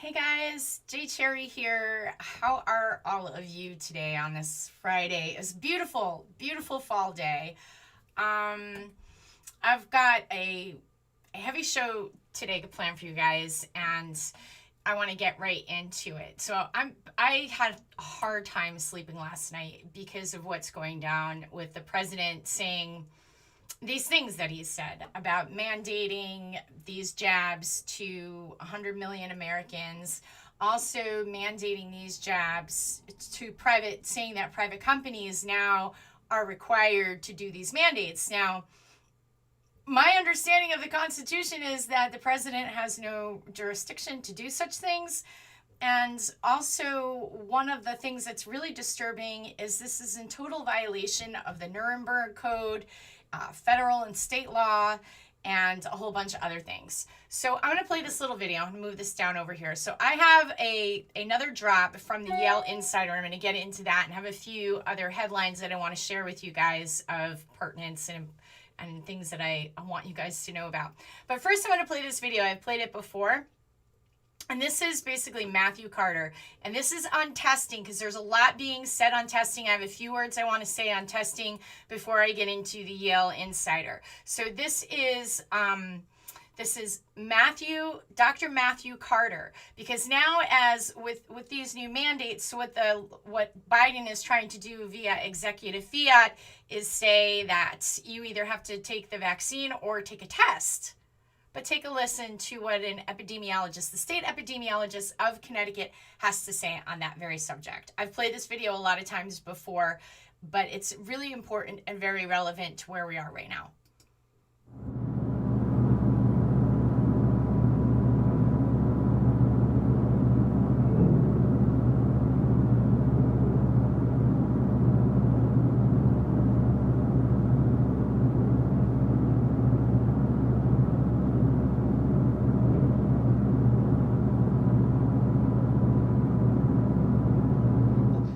Hey guys, Jay Cherry here. How are all of you today on this Friday? It's beautiful, beautiful fall day. Um, I've got a heavy show today planned for you guys, and I want to get right into it. I had a hard time sleeping last night because of what's going down with the president saying these things that he said about mandating these jabs to 100 million Americans, also mandating these jabs to saying that private companies now are required to do these mandates. Now, my understanding of the Constitution is that the president has no jurisdiction to do such things. And also, one of the things that's really disturbing is this is in total violation of the Nuremberg Code, federal and state law, and a whole bunch of other things. So I'm going to play this little video. I'm going to move this down over here. So I have another drop from the Yale Insider. I'm going to get into that and have a few other headlines that I want to share with you guys of pertinence and things that I want you guys to know about. But first, I'm going to play this video. I've played it before. And this is basically Matthew Carter. And this is on testing, because there's a lot being said on testing. I have a few words I want to say on testing before I get into the Yale Insider. So this is Dr. Matthew Carter, because now, as with these new mandates, what Biden is trying to do via executive fiat is say that you either have to take the vaccine or take a test. But take a listen to what an epidemiologist, the state epidemiologist of Connecticut, has to say on that very subject. I've played this video a lot of times before, but it's really important and very relevant to where we are right now.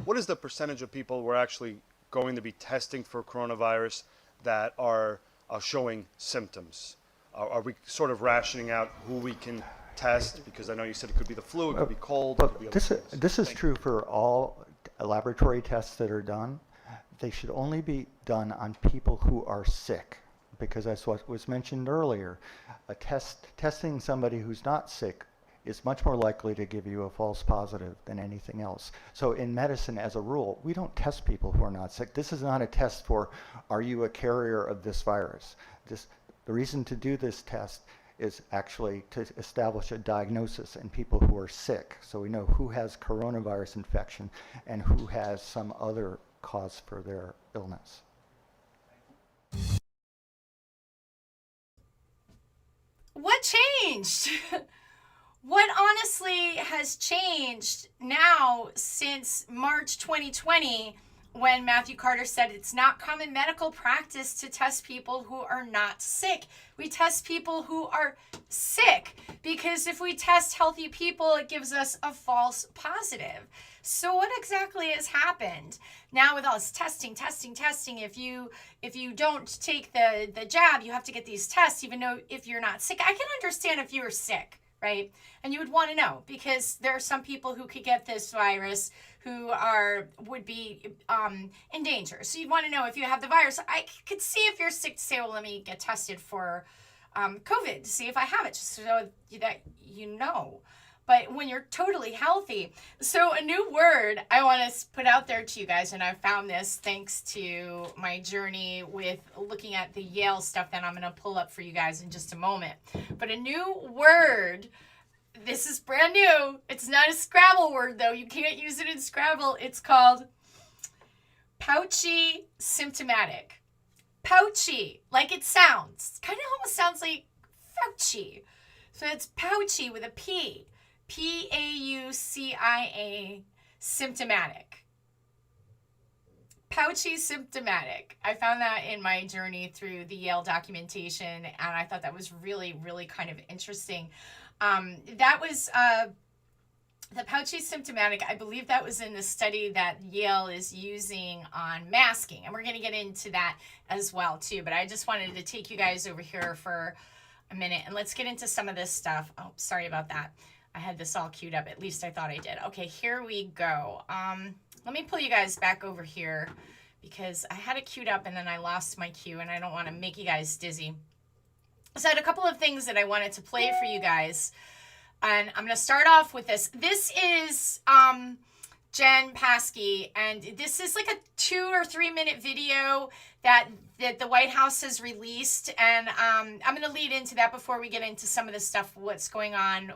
What is the percentage of people we're actually going to be testing for coronavirus that are showing symptoms? Are we sort of rationing out who we can test? Because I know you said it could be the flu, it could be cold. It could be This is true for all laboratory tests that are done. They should only be done on people who are sick, because that's what was mentioned earlier. Testing somebody who's not sick is much more likely to give you a false positive than anything else. So in medicine, as a rule, we don't test people who are not sick. This is not a test for, are you a carrier of this virus? The reason to do this test is actually to establish a diagnosis in people who are sick. So we know who has coronavirus infection and who has some other cause for their illness. What changed? What honestly has changed now since March 2020, when Matthew Carter said it's not common medical practice to test people who are not sick? We test people who are sick, because if we test healthy people, it gives us a false positive. So what exactly has happened now with all this testing? If you don't take the jab, you have to get these tests, even though if you're not sick. I can understand if you were sick, right? And you would want to know, because there are some people who could get this virus who would be in danger. So you'd want to know if you have the virus. I could see if you're sick to say, well, let me get tested for COVID to see if I have it, just so that you know. But when you're totally healthy. So a new word I want to put out there to you guys, and I found this thanks to my journey with looking at the Yale stuff that I'm going to pull up for you guys in just a moment. But a new word, this is brand new. It's not a Scrabble word, though. You can't use it in Scrabble. It's called pouchy symptomatic. Pouchy, like it sounds. Kind of almost sounds like Fauci. So it's pouchy with a P. P-A-U-C-I-A, symptomatic. Pouchy symptomatic. I found that in my journey through the Yale documentation, and I thought that was really, really kind of interesting. That was the pouchy symptomatic. I believe that was in the study that Yale is using on masking, and we're going to get into that as well too. But I just wanted to take you guys over here for a minute, and let's get into some of this stuff. Oh, sorry about that. I had this all queued up. At least I thought I did. Okay, here we go. Let me pull you guys back over here because I had it queued up and then I lost my cue and I don't want to make you guys dizzy. So I had a couple of things that I wanted to play for you guys. And I'm going to start off with this. This is Jen Paskey, and this is like a 2 or 3 minute video that the White House has released. And I'm going to lead into that before we get into some of the stuff, what's going on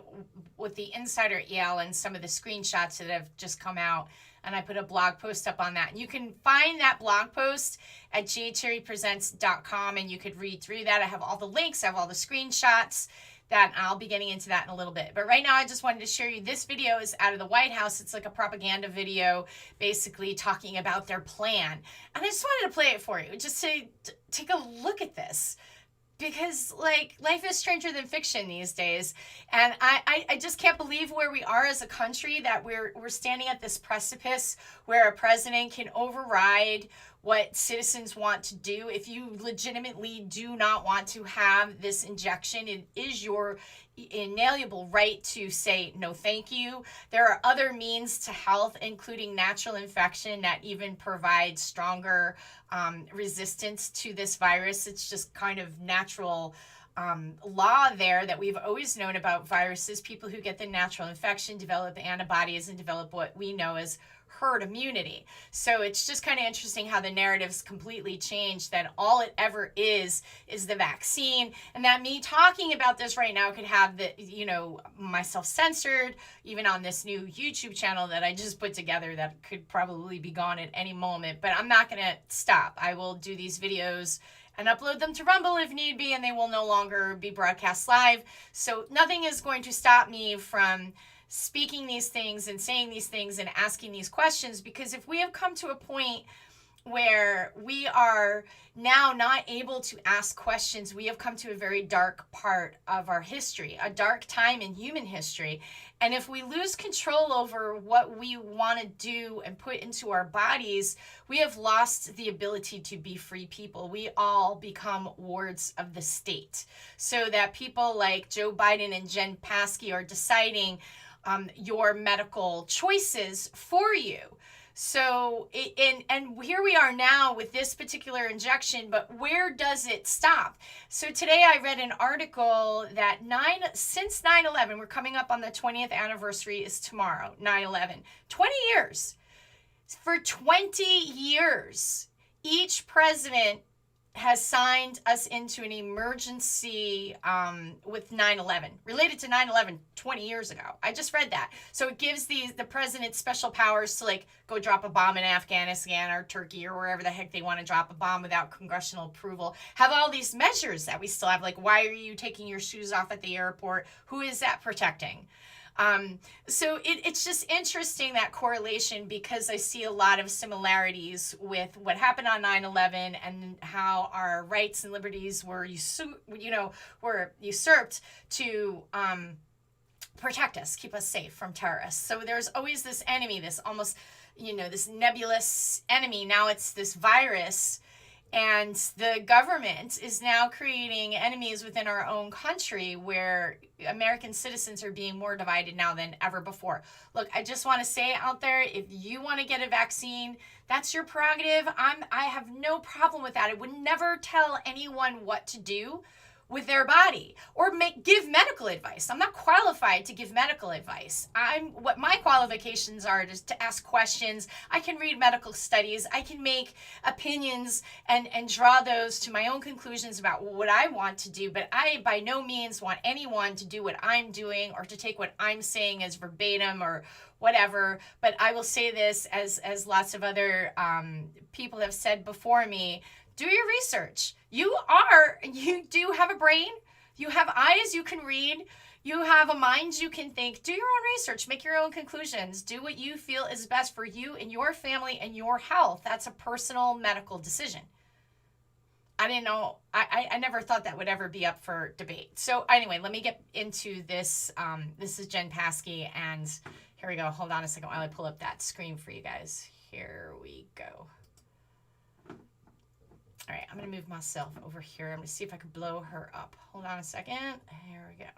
with the insider at Yale and some of the screenshots that have just come out. And I put a blog post up on that. And you can find that blog post at jcherrypresents.com, and you could read through that. I have all the links, I have all the screenshots. That I'll be getting into that in a little bit. But right now, I just wanted to share you, this video is out of the White House. It's like a propaganda video, basically talking about their plan. And I just wanted to play it for you, just to take a look at this. Because, like, life is stranger than fiction these days. And I just can't believe where we are as a country, that we're standing at this precipice where a president can override what citizens want to do. If you legitimately do not want to have this injection, it is your inalienable right to say no thank you. There are other means to health, including natural infection, that even provide stronger resistance to this virus. It's just kind of natural law there that we've always known about viruses. People who get the natural infection develop antibodies and develop what we know as herd immunity. So it's just kind of interesting how the narrative's completely changed, that all it ever is the vaccine, and that me talking about this right now could have the, you know, myself censored, even on this new YouTube channel that I just put together that could probably be gone at any moment. But I'm not going to stop. I will do these videos and upload them to Rumble if need be, and they will no longer be broadcast live. So nothing is going to stop me from speaking these things and saying these things and asking these questions, because if we have come to a point where we are now not able to ask questions, we have come to a very dark part of our history, a dark time in human history. And if we lose control over what we want to do and put into our bodies, we have lost the ability to be free people. We all become wards of the state. So that people like Joe Biden and Jen Paskey are deciding your medical choices for you. So, and here we are now with this particular injection, but where does it stop? So today I read an article that since 9/11, we're coming up on the 20th anniversary is tomorrow, 9/11, 20 years. For 20 years, each president has signed us into an emergency with 9/11, related to 9/11 20 years ago. I just read that. So it gives the president special powers to, like, go drop a bomb in Afghanistan or Turkey or wherever the heck they want to drop a bomb without congressional approval. Have all these measures that we still have, like, why are you taking your shoes off at the airport? Who is that protecting? So it's just interesting, that correlation, because I see a lot of similarities with what happened on 9/11 and how our rights and liberties were usurped to protect us, keep us safe from terrorists. So there's always this enemy, this almost, this nebulous enemy. Now it's this virus. And the government is now creating enemies within our own country, where American citizens are being more divided now than ever before. Look, I just want to say out there, if you want to get a vaccine, that's your prerogative. I have no problem with that. I would never tell anyone what to do with their body or give medical advice. I'm not qualified to give medical advice. What my qualifications are is to ask questions. I can read medical studies. I can make opinions and draw those to my own conclusions about what I want to do. But I by no means want anyone to do what I'm doing or to take what I'm saying as verbatim or whatever. But I will say this, as lots of other people have said before me: do your research. You do have a brain. You have eyes you can read. You have a mind you can think. Do your own research. Make your own conclusions. Do what you feel is best for you and your family and your health. That's a personal medical decision. I didn't know. I never thought that would ever be up for debate. So anyway, let me get into this. This is Jen Paskey, and here we go. Hold on a second while I pull up that screen for you guys. Here we go. All right, I'm going to move myself over here. I'm going to see if I can blow her up. Hold on a second. Here we go.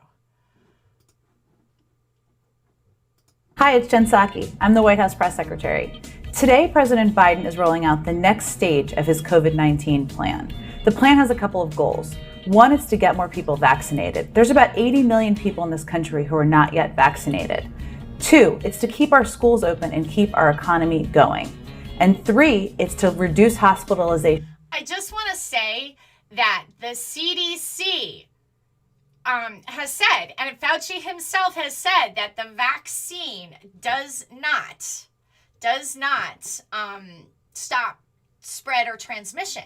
Hi, it's Jen Psaki. I'm the White House press secretary. Today, President Biden is rolling out the next stage of his COVID-19 plan. The plan has a couple of goals. One is to get more people vaccinated. There's about 80 million people in this country who are not yet vaccinated. Two, it's to keep our schools open and keep our economy going. And three, it's to reduce hospitalization. I just want to say that the CDC has said, and Fauci himself has said, that the vaccine does not stop spread or transmission.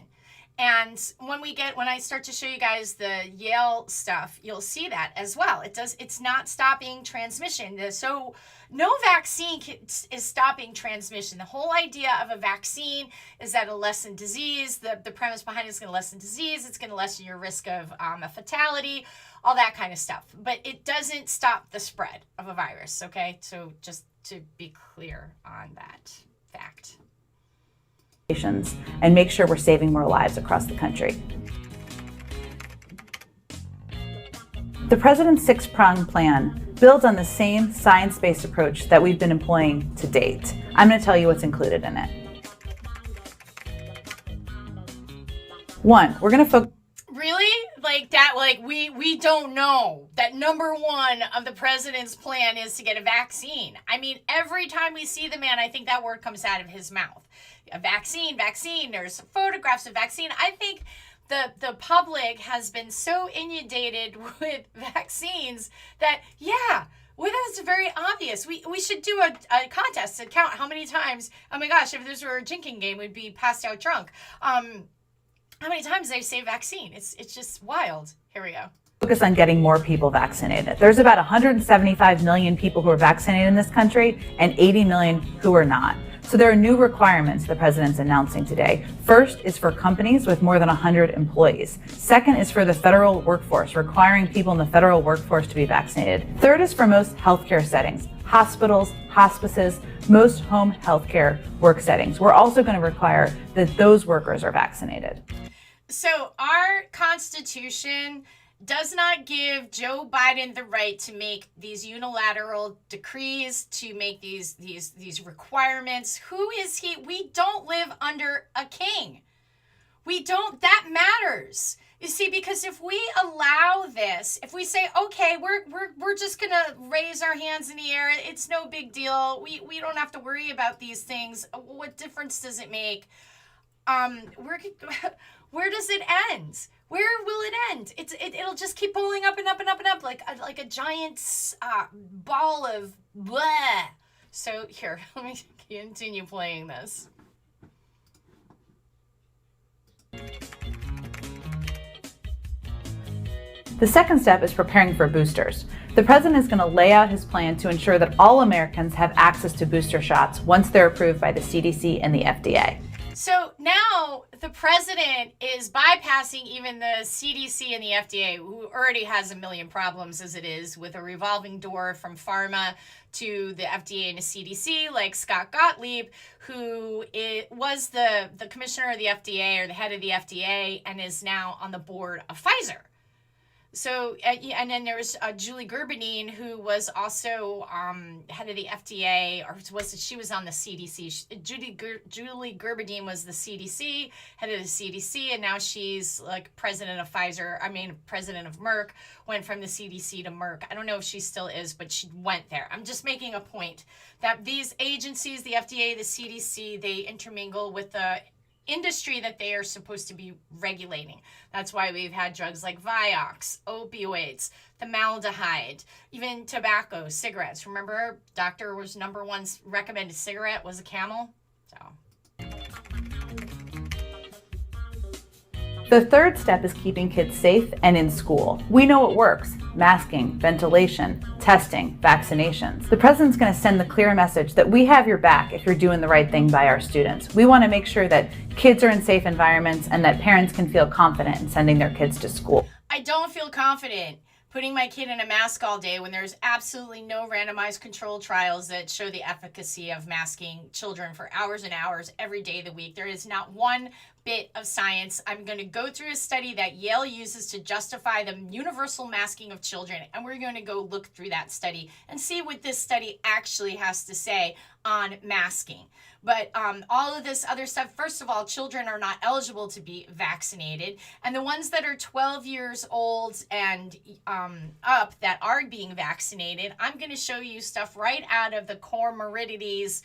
And when I start to show you guys the Yale stuff, you'll see that as well. It's not stopping transmission. So no vaccine is stopping transmission. The whole idea of a vaccine is that it'll lessen disease. The premise behind it is going to lessen disease. It's going to lessen your risk of a fatality, all that kind of stuff. But it doesn't stop the spread of a virus, okay? So just to be clear on that fact. And make sure we're saving more lives across the country. The President's six-pronged plan builds on the same science-based approach that we've been employing to date. I'm going to tell you what's included in it. One, we're going to focus. Really? Like that, we don't know that number one of the president's plan is to get a vaccine. I mean, every time we see the man, I think that word comes out of his mouth. A vaccine. There's photographs of vaccine. I think the public has been so inundated with vaccines that, it's very obvious. We should do a contest to count how many times, oh my gosh, if this were a drinking game, we'd be passed out drunk. How many times they say vaccine? It's just wild. Here we go. Focus on getting more people vaccinated. There's about 175 million people who are vaccinated in this country and 80 million who are not. So there are new requirements the president's announcing today. First is for companies with more than 100 employees. Second is for the federal workforce, requiring people in the federal workforce to be vaccinated. Third is for most healthcare settings, hospitals, hospices, most home healthcare work settings. We're also going to require that those workers are vaccinated. So our Constitution does not give Joe Biden the right to make these unilateral decrees, to make these requirements. Who is he? We don't live under a king. That matters. You see, because if we allow this, if we say, okay, we're just gonna raise our hands in the air, it's no big deal. We don't have to worry about these things. What difference does it make? Where does it end? Where will it end? It'll just keep pulling up and up and up and up like a giant ball of blah. So here, let me continue playing this. The second step is preparing for boosters. The president is going to lay out his plan to ensure that all Americans have access to booster shots once they're approved by the CDC and the FDA. So now the president is bypassing even the CDC and the FDA, who already has a million problems as it is, with a revolving door from pharma to the FDA and the CDC, like Scott Gottlieb, who was the commissioner of the FDA or the head of the FDA and is now on the board of Pfizer. So, and then there was Julie Gerberdine, who was also head of the FDA, or she was on the CDC. Julie Gerberdine was the CDC, head of the CDC, and now she's like president of president of Merck, went from the CDC to Merck. I don't know if she still is, but she went there. I'm just making a point that these agencies, the FDA, the CDC, they intermingle with the industry that they are supposed to be regulating. That's why we've had drugs like Vioxx, opioids, formaldehyde, even tobacco, cigarettes. Remember, doctor was number one recommended cigarette was a Camel. So the third step is keeping kids safe and in school. We know what works: masking, ventilation, testing, vaccinations. The president's going to send the clear message that we have your back if you're doing the right thing by our students. We want to make sure that kids are in safe environments and that parents can feel confident in sending their kids to school. I don't feel confident putting my kid in a mask all day when there's absolutely no randomized controlled trials that show the efficacy of masking children for hours and hours every day of the week. There is not one bit of science. I'm going to go through a study that Yale uses to justify the universal masking of children, and we're going to go look through that study and see what this study actually has to say on masking. But all of this other stuff, first of all, children are not eligible to be vaccinated. And the ones that are 12 years old and up that are being vaccinated, I'm going to show you stuff right out of the Comirnaty's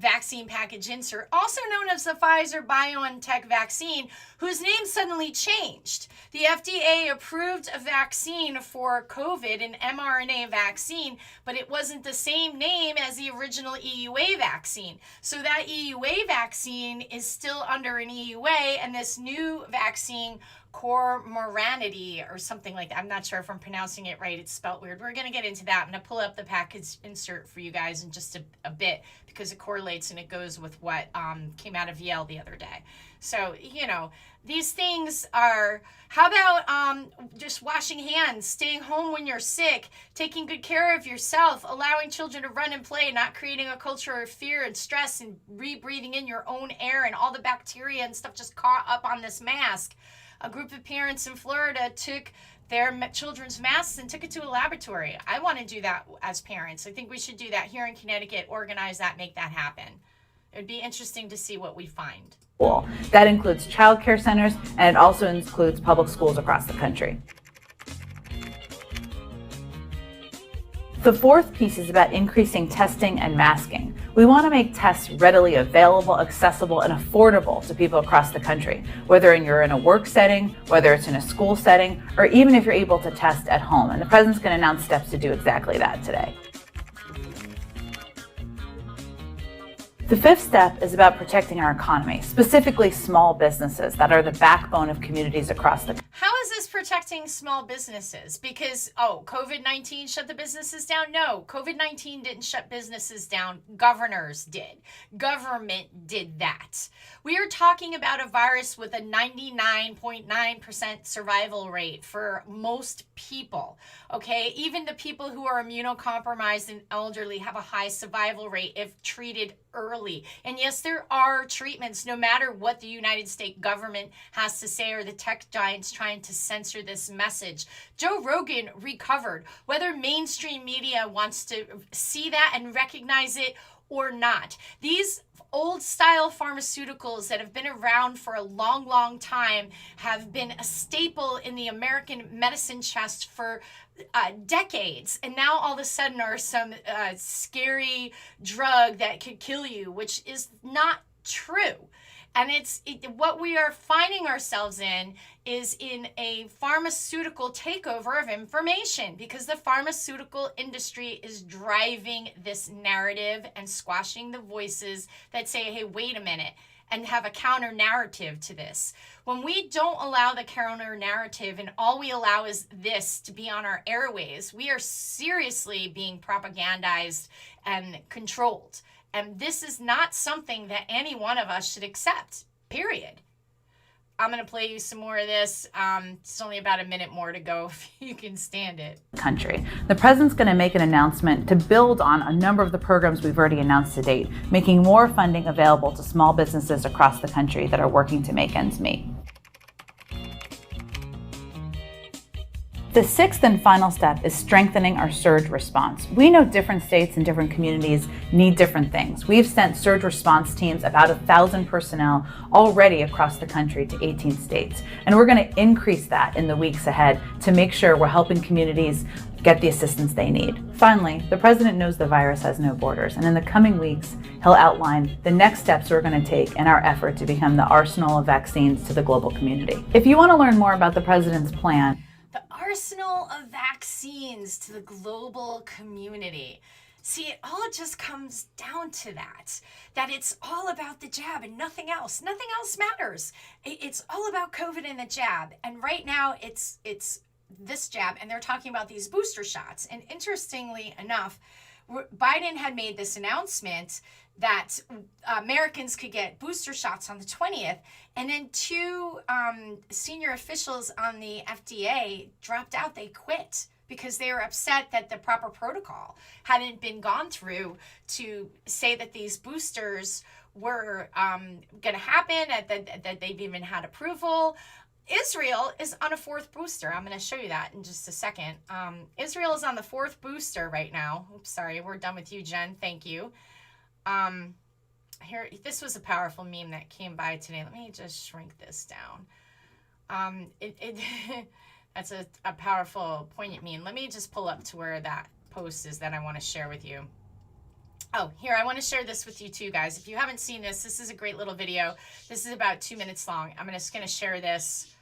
vaccine package insert, also known as the Pfizer BioNTech vaccine, whose name suddenly changed. The FDA approved a vaccine for COVID, an mRNA vaccine, but it wasn't the same name as the original EUA vaccine. So that EUA vaccine is still under an EUA, and this new vaccine, Comirnaty or something like that. I'm not sure if I'm pronouncing it right. It's spelled weird. We're going to get into that. I'm going to pull up the package insert for you guys in just a bit because it correlates and it goes with what came out of Yale the other day. So, you know, these things are, how about just washing hands, staying home when you're sick, taking good care of yourself, allowing children to run and play, not creating a culture of fear and stress and rebreathing in your own air and all the bacteria and stuff just caught up on this mask. A group of parents in Florida took their children's masks and took it to a laboratory. I want to do that as parents. I think we should do that here in Connecticut, organize that, make that happen. It would be interesting to see what we find. That includes child care centers, and it also includes public schools across the country. The fourth piece is about increasing testing and masking. We want to make tests readily available, accessible, and affordable to people across the country, whether you're in a work setting, whether it's in a school setting, or even if you're able to test at home. And the president's going to announce steps to do exactly that today. The fifth step is about protecting our economy, specifically small businesses that are the backbone of communities across the country. How is this protecting small businesses? Because, COVID-19 shut the businesses down? No, COVID-19 didn't shut businesses down. Governors did. Government did that. We are talking about a virus with a 99.9% survival rate for most people, okay? Even the people who are immunocompromised and elderly have a high survival rate if treated early. And yes, there are treatments, no matter what the United States government has to say or the tech giants trying to censor this message. Joe Rogan recovered, whether mainstream media wants to see that and recognize it or not. These old style pharmaceuticals that have been around for a long, long time have been a staple in the American medicine chest for decades, and now all of a sudden are some scary drug that could kill you, which is not true. And what we are finding ourselves in is in a pharmaceutical takeover of information, because the pharmaceutical industry is driving this narrative and squashing the voices that say, hey, wait a minute, and have a counter narrative to this. When we don't allow the counter narrative and all we allow is this to be on our airways, we are seriously being propagandized and controlled. And this is not something that any one of us should accept, period. I'm going to play you some more of this. It's only about a minute more to go if you can stand it. Country. The president's going to make an announcement to build on a number of the programs we've already announced to date, making more funding available to small businesses across the country that are working to make ends meet. The sixth and final step is strengthening our surge response. We know different states and different communities need different things. We've sent surge response teams, about 1,000 personnel, already across the country to 18 states. And we're going to increase that in the weeks ahead to make sure we're helping communities get the assistance they need. Finally, the president knows the virus has no borders, and in the coming weeks, he'll outline the next steps we're going to take in our effort to become the arsenal of vaccines to the global community. If you want to learn more about the president's plan, the arsenal of vaccines to the global community. See, it all just comes down to that it's all about the jab and nothing else. Nothing else matters. It's all about COVID and the jab. And right now it's this jab, and they're talking about these booster shots. And interestingly enough, Biden had made this announcement that Americans could get booster shots on the 20th, and then two senior officials on the FDA dropped out. They quit because they were upset that the proper protocol hadn't been gone through to say that these boosters were going to happen, that they've even had approval. Israel is on a 4th booster. I'm going to show you that in just a second. Israel is on the 4th booster right now. Oops, sorry, we're done with you, Jen. Thank you. Here, this was a powerful meme that came by today. Let me just shrink this down. That's a powerful, poignant meme. Let me just pull up to where that post is that I want to share with you. Oh, here, I want to share this with you too, guys. If you haven't seen this, this is a great little video. This is about 2 minutes long. I'm just going to share this.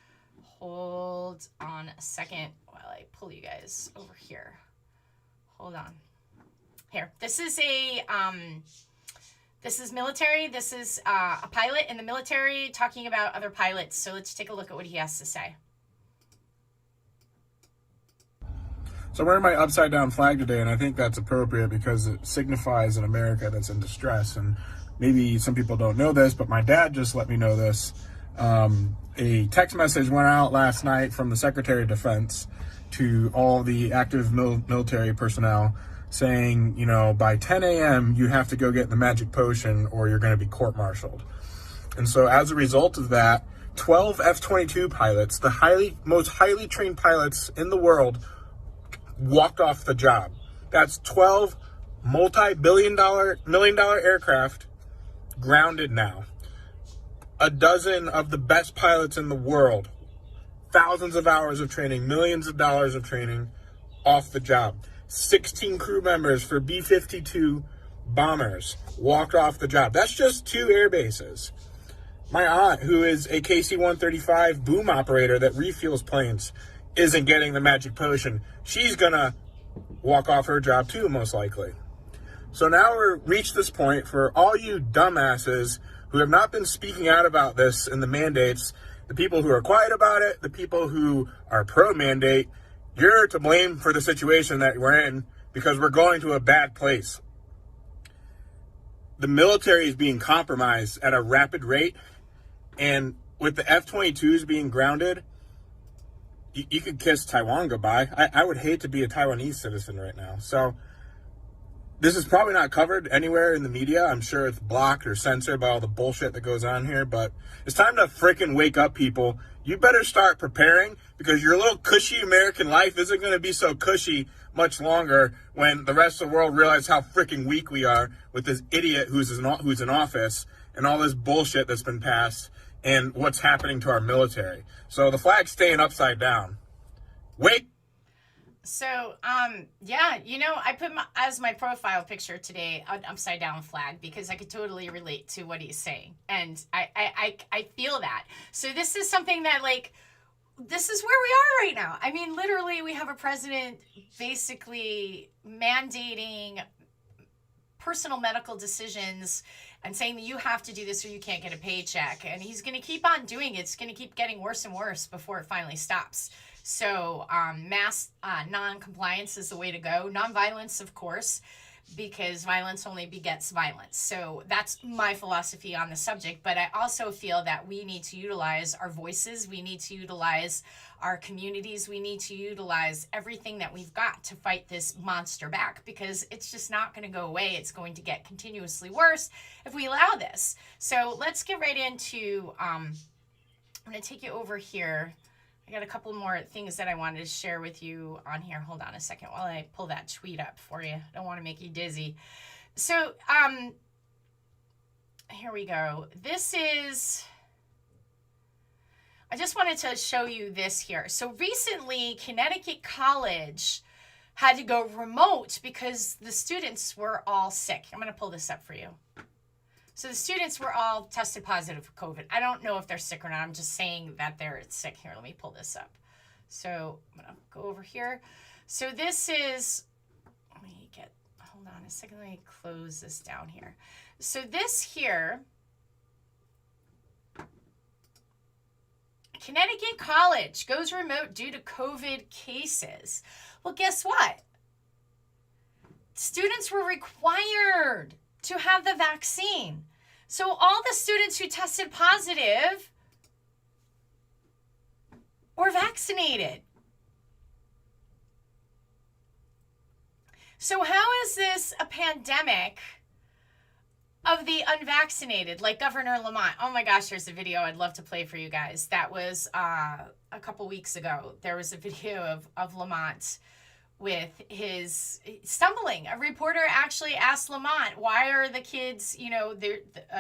Hold on a second while I pull you guys over here. Hold on. Here, this is military. This is a pilot in the military talking about other pilots. So let's take a look at what he has to say. So I'm wearing my upside down flag today, and I think that's appropriate because it signifies an America that's in distress. And maybe some people don't know this, but my dad just let me know this. A text message went out last night from the Secretary of Defense to all the active military personnel saying, you know, by 10 a.m. you have to go get the magic potion or you're going to be court-martialed. And so as a result of that, 12 F-22 pilots, the most highly trained pilots in the world, walked off the job. That's 12 million dollar aircraft grounded now. A dozen of the best pilots in the world, thousands of hours of training, millions of dollars of training, off the job. 16 crew members for B-52 bombers walked off the job. That's just 2 air bases. My aunt, who is a KC-135 boom operator that refuels planes, isn't getting the magic potion. She's gonna walk off her job too, most likely. So now we're reached this point for all you dumbasses who have not been speaking out about this and the mandates, the people who are quiet about it, the people who are pro-mandate. You're to blame for the situation that we're in because we're going to a bad place. The military is being compromised at a rapid rate, and with the F-22s being grounded, you could kiss Taiwan goodbye. I would hate to be a Taiwanese citizen right now. So this is probably not covered anywhere in the media. I'm sure it's blocked or censored by all the bullshit that goes on here, but it's time to frickin' wake up, people. You better start preparing because your little cushy American life isn't going to be so cushy much longer when the rest of the world realizes how frickin' weak we are with this idiot who's in office and all this bullshit that's been passed and what's happening to our military. So the flag's staying upside down. Wake. So, yeah, you know, I put as my profile picture today an upside down flag because I could totally relate to what he's saying. And I feel that. So this is something that, like, this is where we are right now. I mean, literally, we have a president basically mandating personal medical decisions and saying that you have to do this or you can't get a paycheck. And he's going to keep on doing it. It's going to keep getting worse and worse before it finally stops. So mass non-compliance is the way to go. Non-violence, of course, because violence only begets violence. So that's my philosophy on the subject. But I also feel that we need to utilize our voices. We need to utilize our communities. We need to utilize everything that we've got to fight this monster back because it's just not going to go away. It's going to get continuously worse if we allow this. So let's get right into, I'm going to take you over here. I got a couple more things that I wanted to share with you on here. Hold on a second while I pull that tweet up for you. I don't want to make you dizzy. So, here we go. This is, I just wanted to show you this here. So recently, Connecticut College had to go remote because the students were all sick. I'm going to pull this up for you. So the students were all tested positive for COVID. I don't know if they're sick or not. I'm just saying that they're sick. Here, let me pull this up. So I'm going to go over here. So this is, hold on a second. Let me close this down here. So this here, Connecticut College goes remote due to COVID cases. Well, guess what? Students were required to have the vaccine. So all the students who tested positive were vaccinated. So how is this a pandemic of the unvaccinated, like Governor Lamont. Oh my gosh, there's a video I'd love to play for you guys. That was a couple weeks ago. There was a video of Lamont with his stumbling. A reporter actually asked Lamont, why are the kids,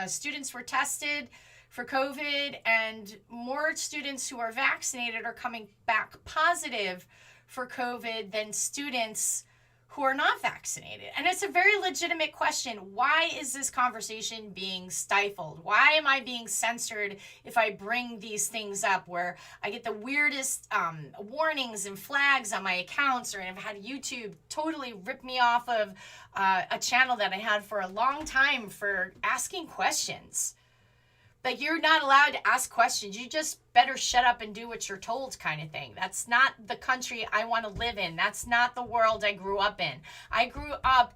students were tested for COVID and more students who are vaccinated are coming back positive for COVID than students who are not vaccinated. And it's a very legitimate question. Why is this conversation being stifled? Why am I being censored if I bring these things up where I get the weirdest warnings and flags on my accounts, or I've had YouTube totally rip me off of a channel that I had for a long time for asking questions? Like, you're not allowed to ask questions. You just better shut up and do what you're told, kind of thing. That's not the country I want to live in. That's not the world I grew up in. I grew up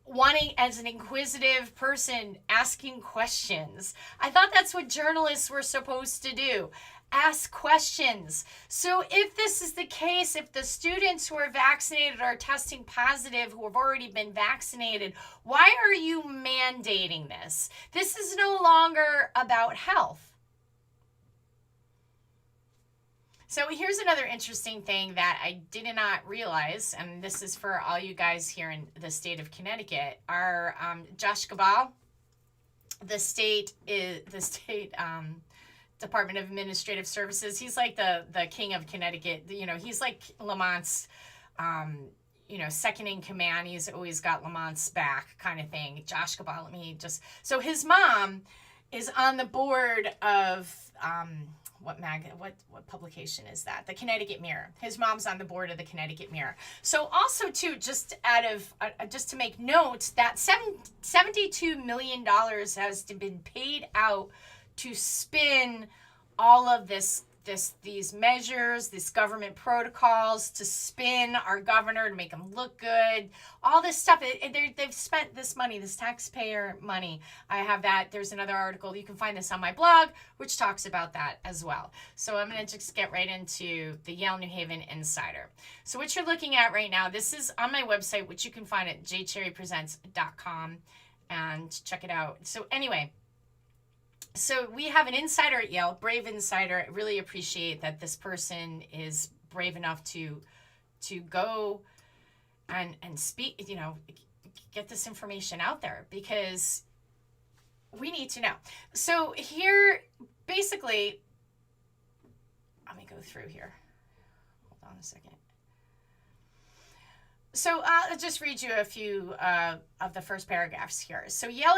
wanting, as an inquisitive person, asking questions. I thought that's what journalists were supposed to do. Ask questions. So if this is the case, if the students who are vaccinated are testing positive who have already been vaccinated, why are you mandating this? This is no longer about health. So here's another interesting thing that I did not realize, and this is for all you guys here in the state of Connecticut. Our Josh Gabal, the state Department of Administrative Services. He's like the king of Connecticut. He's like Lamont's, second in command. He's always got Lamont's back, kind of thing. Josh Gabal, so his mom is on the board of, what publication is that? The Connecticut Mirror. His mom's on the board of the Connecticut Mirror. So also too, just to make note, that $72 million has been paid out to spin all of these measures, these government protocols, to spin our governor to make him look good, all this stuff. They've spent this money, this taxpayer money. I have that. There's another article. You can find this on my blog, which talks about that as well. So I'm going to just get right into the Yale New Haven Insider. So what you're looking at right now, this is on my website, which you can find at jcherrypresents.com, and check it out. So anyway, so we have an insider at Yale, brave insider. I really appreciate that this person is brave enough to go and speak, get this information out there, because we need to know. So here, basically, let me go through here. Hold on a second. So I'll just read you a few of the first paragraphs here. So Yale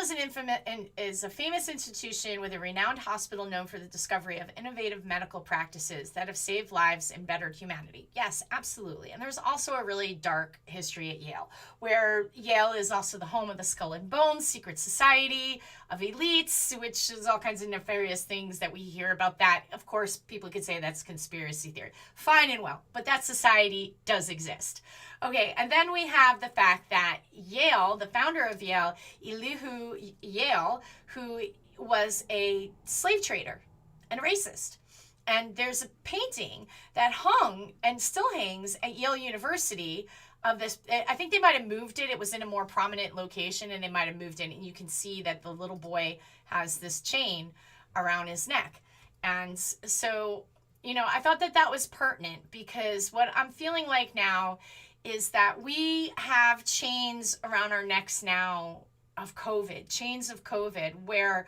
is a famous institution with a renowned hospital known for the discovery of innovative medical practices that have saved lives and bettered humanity. Yes, absolutely. And there's also a really dark history at Yale, where Yale is also the home of the Skull and Bones secret society of elites, which is all kinds of nefarious things that we hear about that. Of course, people could say that's conspiracy theory. Fine and well, but that society does exist. Okay, and then we have the fact that Yale, the founder of Yale, Elihu Yale, who was a slave trader and a racist. And there's a painting that hung and still hangs at Yale University of this. I think they might have moved it. It was in a more prominent location, and they might have moved it. And you can see that the little boy has this chain around his neck. And so, I thought that was pertinent, because what I'm feeling like now is that we have chains around our necks now of COVID, chains of COVID, where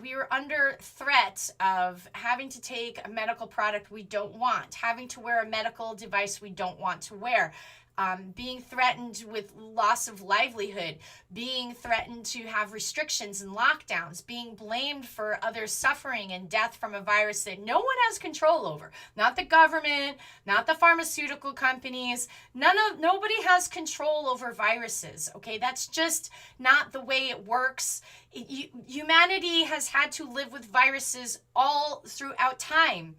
we are under threat of having to take a medical product we don't want, having to wear a medical device we don't want to wear, being threatened with loss of livelihood, being threatened to have restrictions and lockdowns, being blamed for others' suffering and death from a virus that no one has control over. Not the government, not the pharmaceutical companies. Nobody has control over viruses, okay? That's just not the way it works. Humanity has had to live with viruses all throughout time.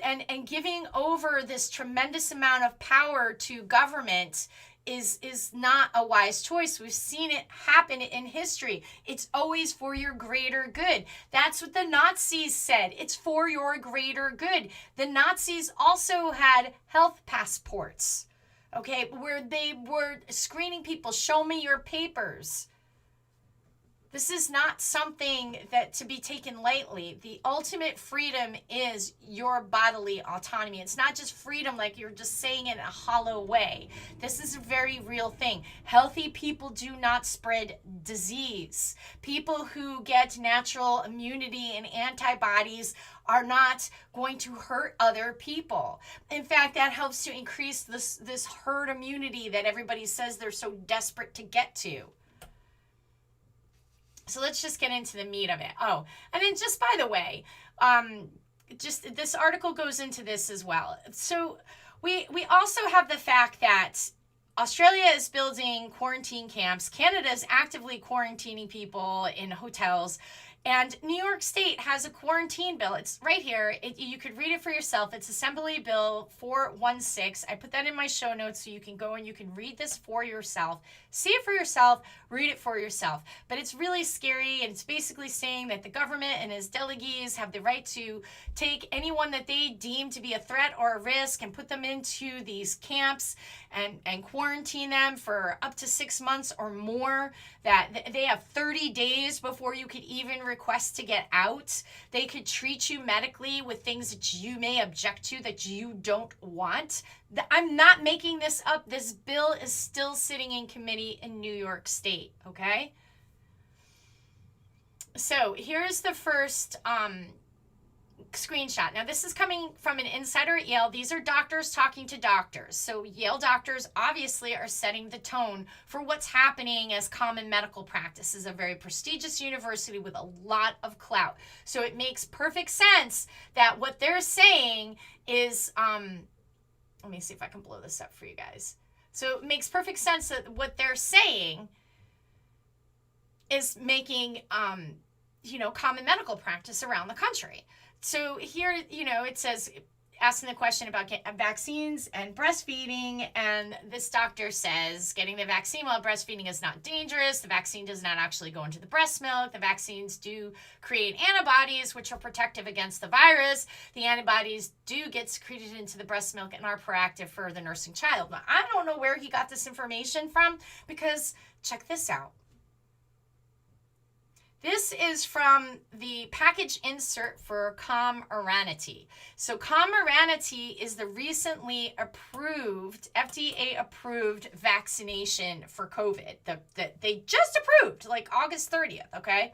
And giving over this tremendous amount of power to government is not a wise choice. We've seen it happen in history. It's always for your greater good. That's what the Nazis said. It's for your greater good. The Nazis also had health passports, okay, where they were screening people. Show me your papers. This is not something that to be taken lightly. The ultimate freedom is your bodily autonomy. It's not just freedom like you're just saying it in a hollow way. This is a very real thing. Healthy people do not spread disease. People who get natural immunity and antibodies are not going to hurt other people. In fact, that helps to increase this herd immunity that everybody says they're so desperate to get to. So let's just get into the meat of it. Oh, and then just by the way, just this article goes into this as well. So we also have the fact that Australia is building quarantine camps. Canada is actively quarantining people in hotels. And New York State has a quarantine bill. It's right here. You could read it for yourself. It's Assembly Bill 416. I put that in my show notes so you can go and you can read this for yourself. See it for yourself. Read it for yourself. But it's really scary, and it's basically saying that the government and its delegates have the right to take anyone that they deem to be a threat or a risk and put them into these camps and quarantine them for up to 6 months or more. That they have 30 days before you could even request to get out. They could treat you medically with things that you may object to, that you don't want. I'm not making this up. This bill is still sitting in committee in New York State, okay? So here's the first screenshot. Now, this is coming from an insider at Yale. These are doctors talking to doctors. So Yale doctors obviously are setting the tone for what's happening as common medical practice. This is a very prestigious university with a lot of clout. So it makes perfect sense that what they're saying is, let me see if I can blow this up for you guys. So it makes perfect sense that what they're saying is making, common medical practice around the country. So here, it says, asking the question about vaccines and breastfeeding, and this doctor says getting the vaccine while breastfeeding is not dangerous. The vaccine does not actually go into the breast milk. The vaccines do create antibodies, which are protective against the virus. The antibodies do get secreted into the breast milk and are proactive for the nursing child. Now, I don't know where he got this information from, because check this out. This is from the package insert for Comirnaty. So Comirnaty is the recently approved, FDA-approved vaccination for COVID that they just approved, like August 30th, okay?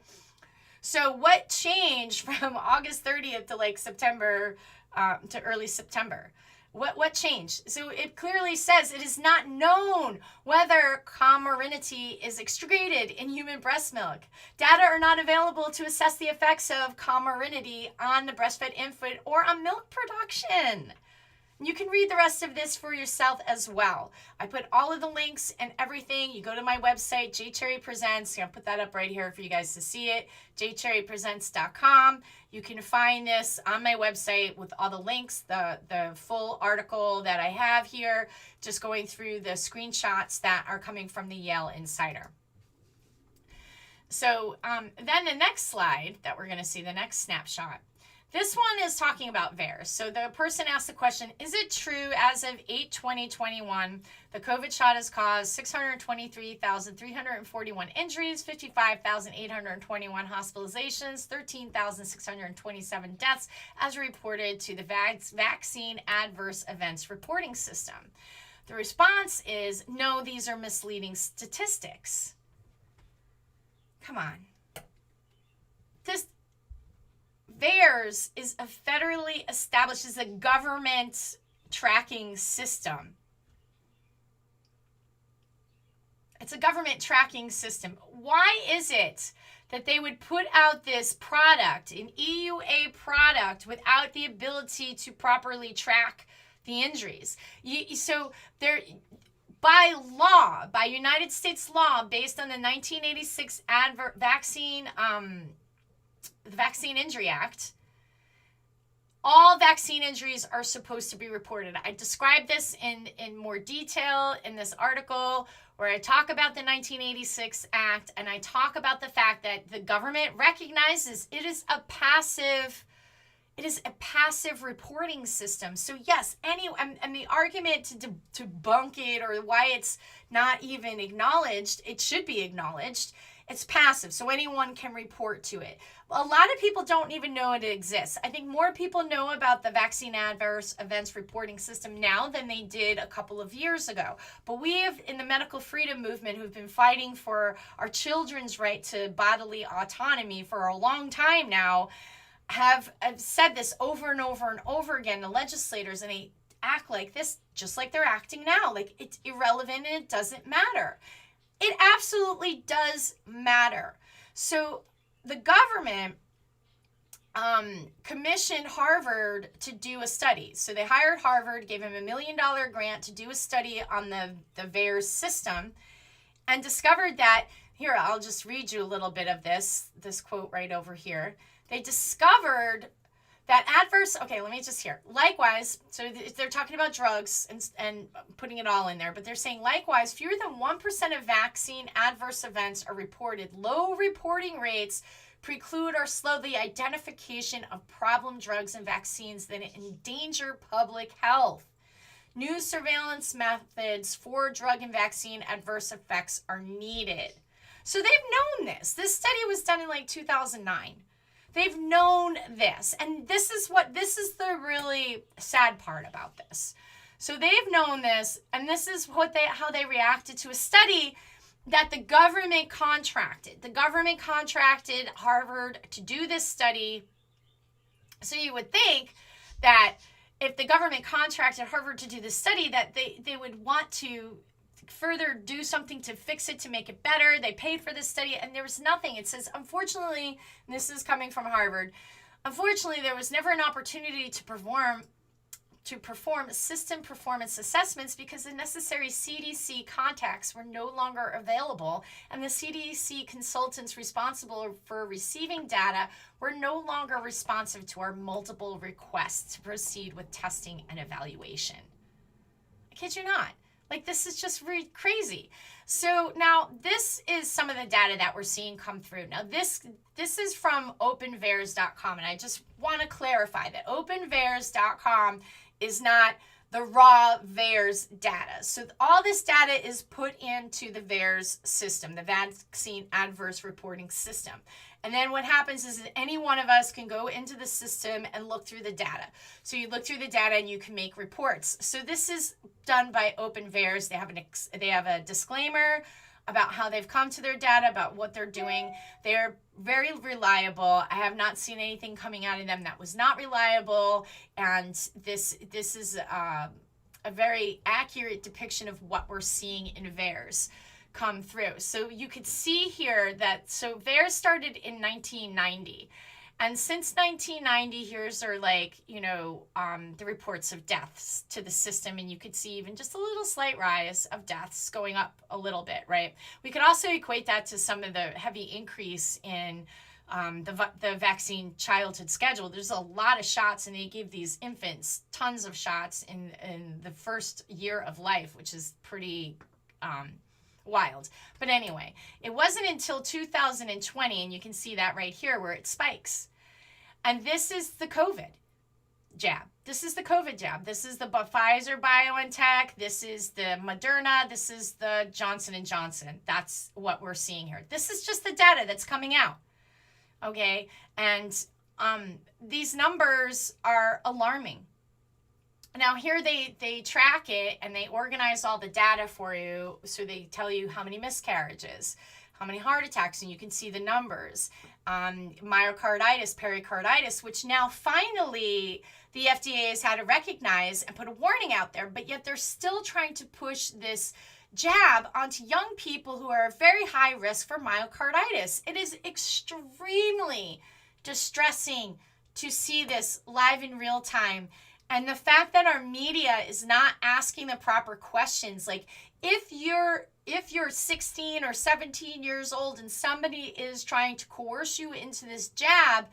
So what changed from August 30th to like September, to early September? What changed? So it clearly says it is not known whether Comirnaty is excreted in human breast milk. Data are not available to assess the effects of Comirnaty on the breastfed infant or on milk production. You can read the rest of this for yourself as well. I put all of the links and everything. You go to my website, Cherry Presents. I'm going to put that up right here for you guys to see it, jcherrypresents.com. You can find this on my website with all the links, the full article that I have here, just going through the screenshots that are coming from the Yale Insider. So then the next slide that we're going to see, the next snapshot, this one is talking about VAERS. So the person asked the question, is it true as of 8/20/21, the COVID shot has caused 623,341 injuries, 55,821 hospitalizations, 13,627 deaths, as reported to the Vaccine Adverse Events Reporting System? The response is, no, these are misleading statistics. Come on. VAERS is a federally established, is a government tracking system. It's a government tracking system. Why is it that they would put out this product, an EUA product, without the ability to properly track the injuries? So there, by law, by United States law, based on the 1986 the Vaccine Injury Act, all vaccine injuries are supposed to be reported. I describe this in more detail in this article where I talk about the 1986 Act, and I talk about the fact that the government recognizes it is a passive reporting system. So yes, and the argument to debunk it or why it's not even acknowledged, it should be acknowledged, It's passive, so anyone can report to it. A lot of people don't even know it exists. I think more people know about the vaccine adverse events reporting system now than they did a couple of years ago. But we have, in the medical freedom movement, who've been fighting for our children's right to bodily autonomy for a long time now, have said this over and over and over again to legislators, and they act like this just like they're acting now. Like, it's irrelevant and it doesn't matter. It absolutely does matter. So the government commissioned Harvard to do a study. So they hired Harvard, gave him $1 million grant to do a study on the VAERS system, and discovered that, here, I'll just read you a little bit of this quote right over here. They discovered that okay, let me just hear. Likewise, so they're talking about drugs and putting it all in there, but they're saying, likewise, fewer than 1% of vaccine adverse events are reported. Low reporting rates preclude or slow the identification of problem drugs and vaccines that endanger public health. New surveillance methods for drug and vaccine adverse effects are needed. So they've known this. This study was done in like 2009. They've known this, and this is the really sad part about this. So they've known this, and this is how they reacted to a study that the government contracted. The government contracted Harvard to do this study. So you would think that if the government contracted Harvard to do this study, that they would want to further do something to fix it, to make it better. They paid for this study, and there was nothing. It says, unfortunately, and this is coming from Harvard, unfortunately, there was never an opportunity to perform system performance assessments because the necessary CDC contacts were no longer available, and the CDC consultants responsible for receiving data were no longer responsive to our multiple requests to proceed with testing and evaluation. I kid you not. Like, this is just really crazy. So now this is some of the data that we're seeing come through. Now this is from openvaers.com, and I just want to clarify that openvaers.com is not the raw VAERS data. So all this data is put into the VAERS system, the Vaccine Adverse Reporting System. And then what happens is that any one of us can go into the system and look through the data. So you look through the data and you can make reports. So this is done by OpenVAERS. They have a disclaimer about how they've come to their data, about what they're doing. They're very reliable. I have not seen anything coming out of them that was not reliable. And this is a very accurate depiction of what we're seeing in VAERS come through. So you could see here that, so VAERS started in 1990. And since 1990, here's our, the reports of deaths to the system. And you could see even just a little slight rise of deaths going up a little bit, right? We could also equate that to some of the heavy increase in the vaccine childhood schedule. There's a lot of shots, and they give these infants tons of shots in the first year of life, which is pretty wild. But anyway, it wasn't until 2020, and you can see that right here where it spikes. And this is the COVID jab. This is the COVID jab. This is the Pfizer BioNTech. This is the Moderna. This is the Johnson & Johnson. That's what we're seeing here. This is just the data that's coming out. Okay? And these numbers are alarming. Now here they track it, and they organize all the data for you. So they tell you how many miscarriages, how many heart attacks, and you can see the numbers. Myocarditis, pericarditis, which now finally the FDA has had to recognize and put a warning out there, but yet they're still trying to push this jab onto young people who are at very high risk for myocarditis. It is extremely distressing to see this live in real time. And the fact that our media is not asking the proper questions, like if you're 16 or 17 years old and somebody is trying to coerce you into this jab,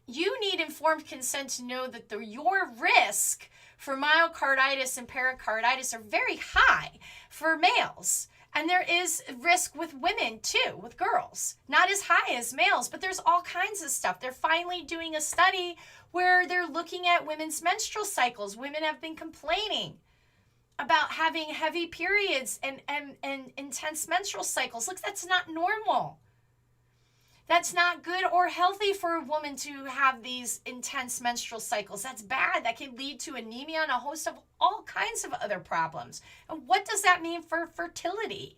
you need informed consent to know that your risk for myocarditis and pericarditis are very high for males. And there is risk with women too, with girls. Not as high as males, but there's all kinds of stuff. They're finally doing a study where they're looking at women's menstrual cycles. Women have been complaining about having heavy periods and intense menstrual cycles. Look, that's not normal. That's not good or healthy for a woman to have these intense menstrual cycles. That's bad. That can lead to anemia and a host of all kinds of other problems. And what does that mean for fertility?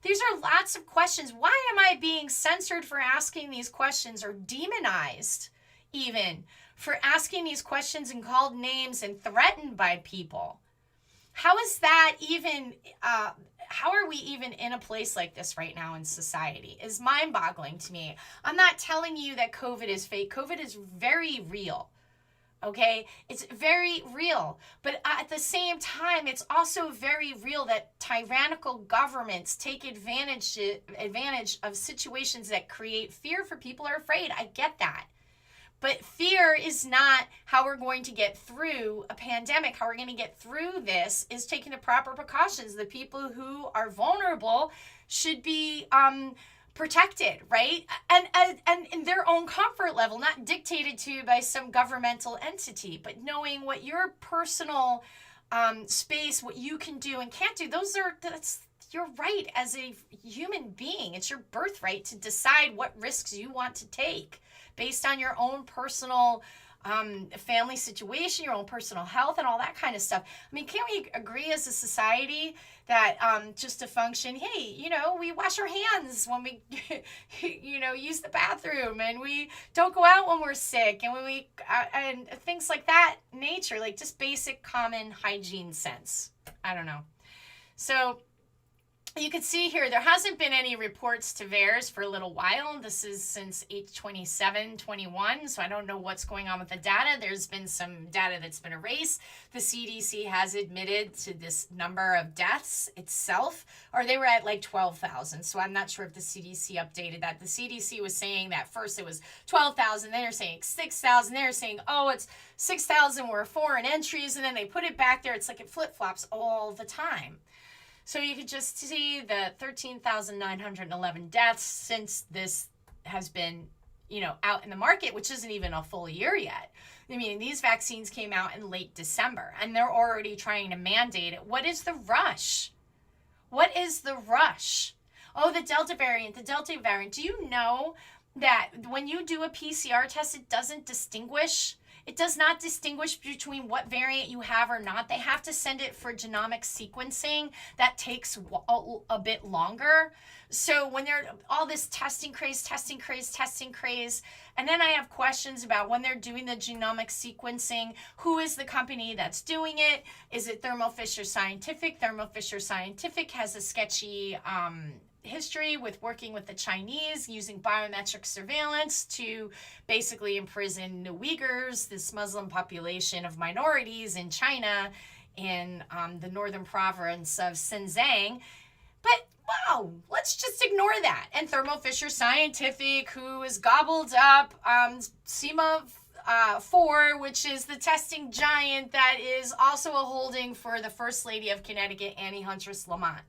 These are lots of questions. Why am I being censored for asking these questions, or demonized even for asking these questions and called names and threatened by people? How is that even, how are we even in a place like this right now in society? Is mind-boggling to me. I'm not telling you that COVID is fake. COVID is very real. Okay, it's very real, but at the same time, it's also very real that tyrannical governments take advantage of situations that create fear for people who are afraid. I get that. But fear is not how we're going to get through a pandemic. How we're going to get through this is taking the proper precautions. The people who are vulnerable should be protected, right? And in their own comfort level, not dictated to by some governmental entity, but knowing what your personal space, what you can do and can't do. That's your right as a human being. It's your birthright to decide what risks you want to take based on your own personal family situation, your own personal health, and all that kind of stuff. I mean, can't we agree as a society that just to function, hey, we wash our hands when we, use the bathroom, and we don't go out when we're sick, and when we, and things like that nature, like just basic common hygiene sense. I don't know. So you can see here, there hasn't been any reports to VAERS for a little while. This is since 8/27/21, so I don't know what's going on with the data. There's been some data that's been erased. The CDC has admitted to this number of deaths itself, or they were at like 12,000, so I'm not sure if the CDC updated that. The CDC was saying that first it was 12,000, then they're saying 6,000, they're saying, oh, it's 6,000 were foreign entries, and then they put it back there. It's like it flip-flops all the time. So you could just see the 13,911 deaths since this has been, out in the market, which isn't even a full year yet. I mean, these vaccines came out in late December, and they're already trying to mandate it. What is the rush? What is the rush? Oh, the Delta variant, Do you know that when you do a PCR test, it doesn't distinguish? It does not distinguish between what variant you have or not. They have to send it for genomic sequencing. That takes a bit longer. So when they're all this testing craze, and then I have questions about when they're doing the genomic sequencing, who is the company that's doing it? Is it Thermo Fisher Scientific? Thermo Fisher Scientific has a sketchy history with working with the Chinese using biometric surveillance to basically imprison the Uyghurs, this Muslim population of minorities in China, in the northern province of Xinjiang. But wow, let's just ignore that. And Thermo Fisher Scientific, who has gobbled up SEMA4, which is the testing giant that is also a holding for the First Lady of Connecticut, Annie Huntress Lamont.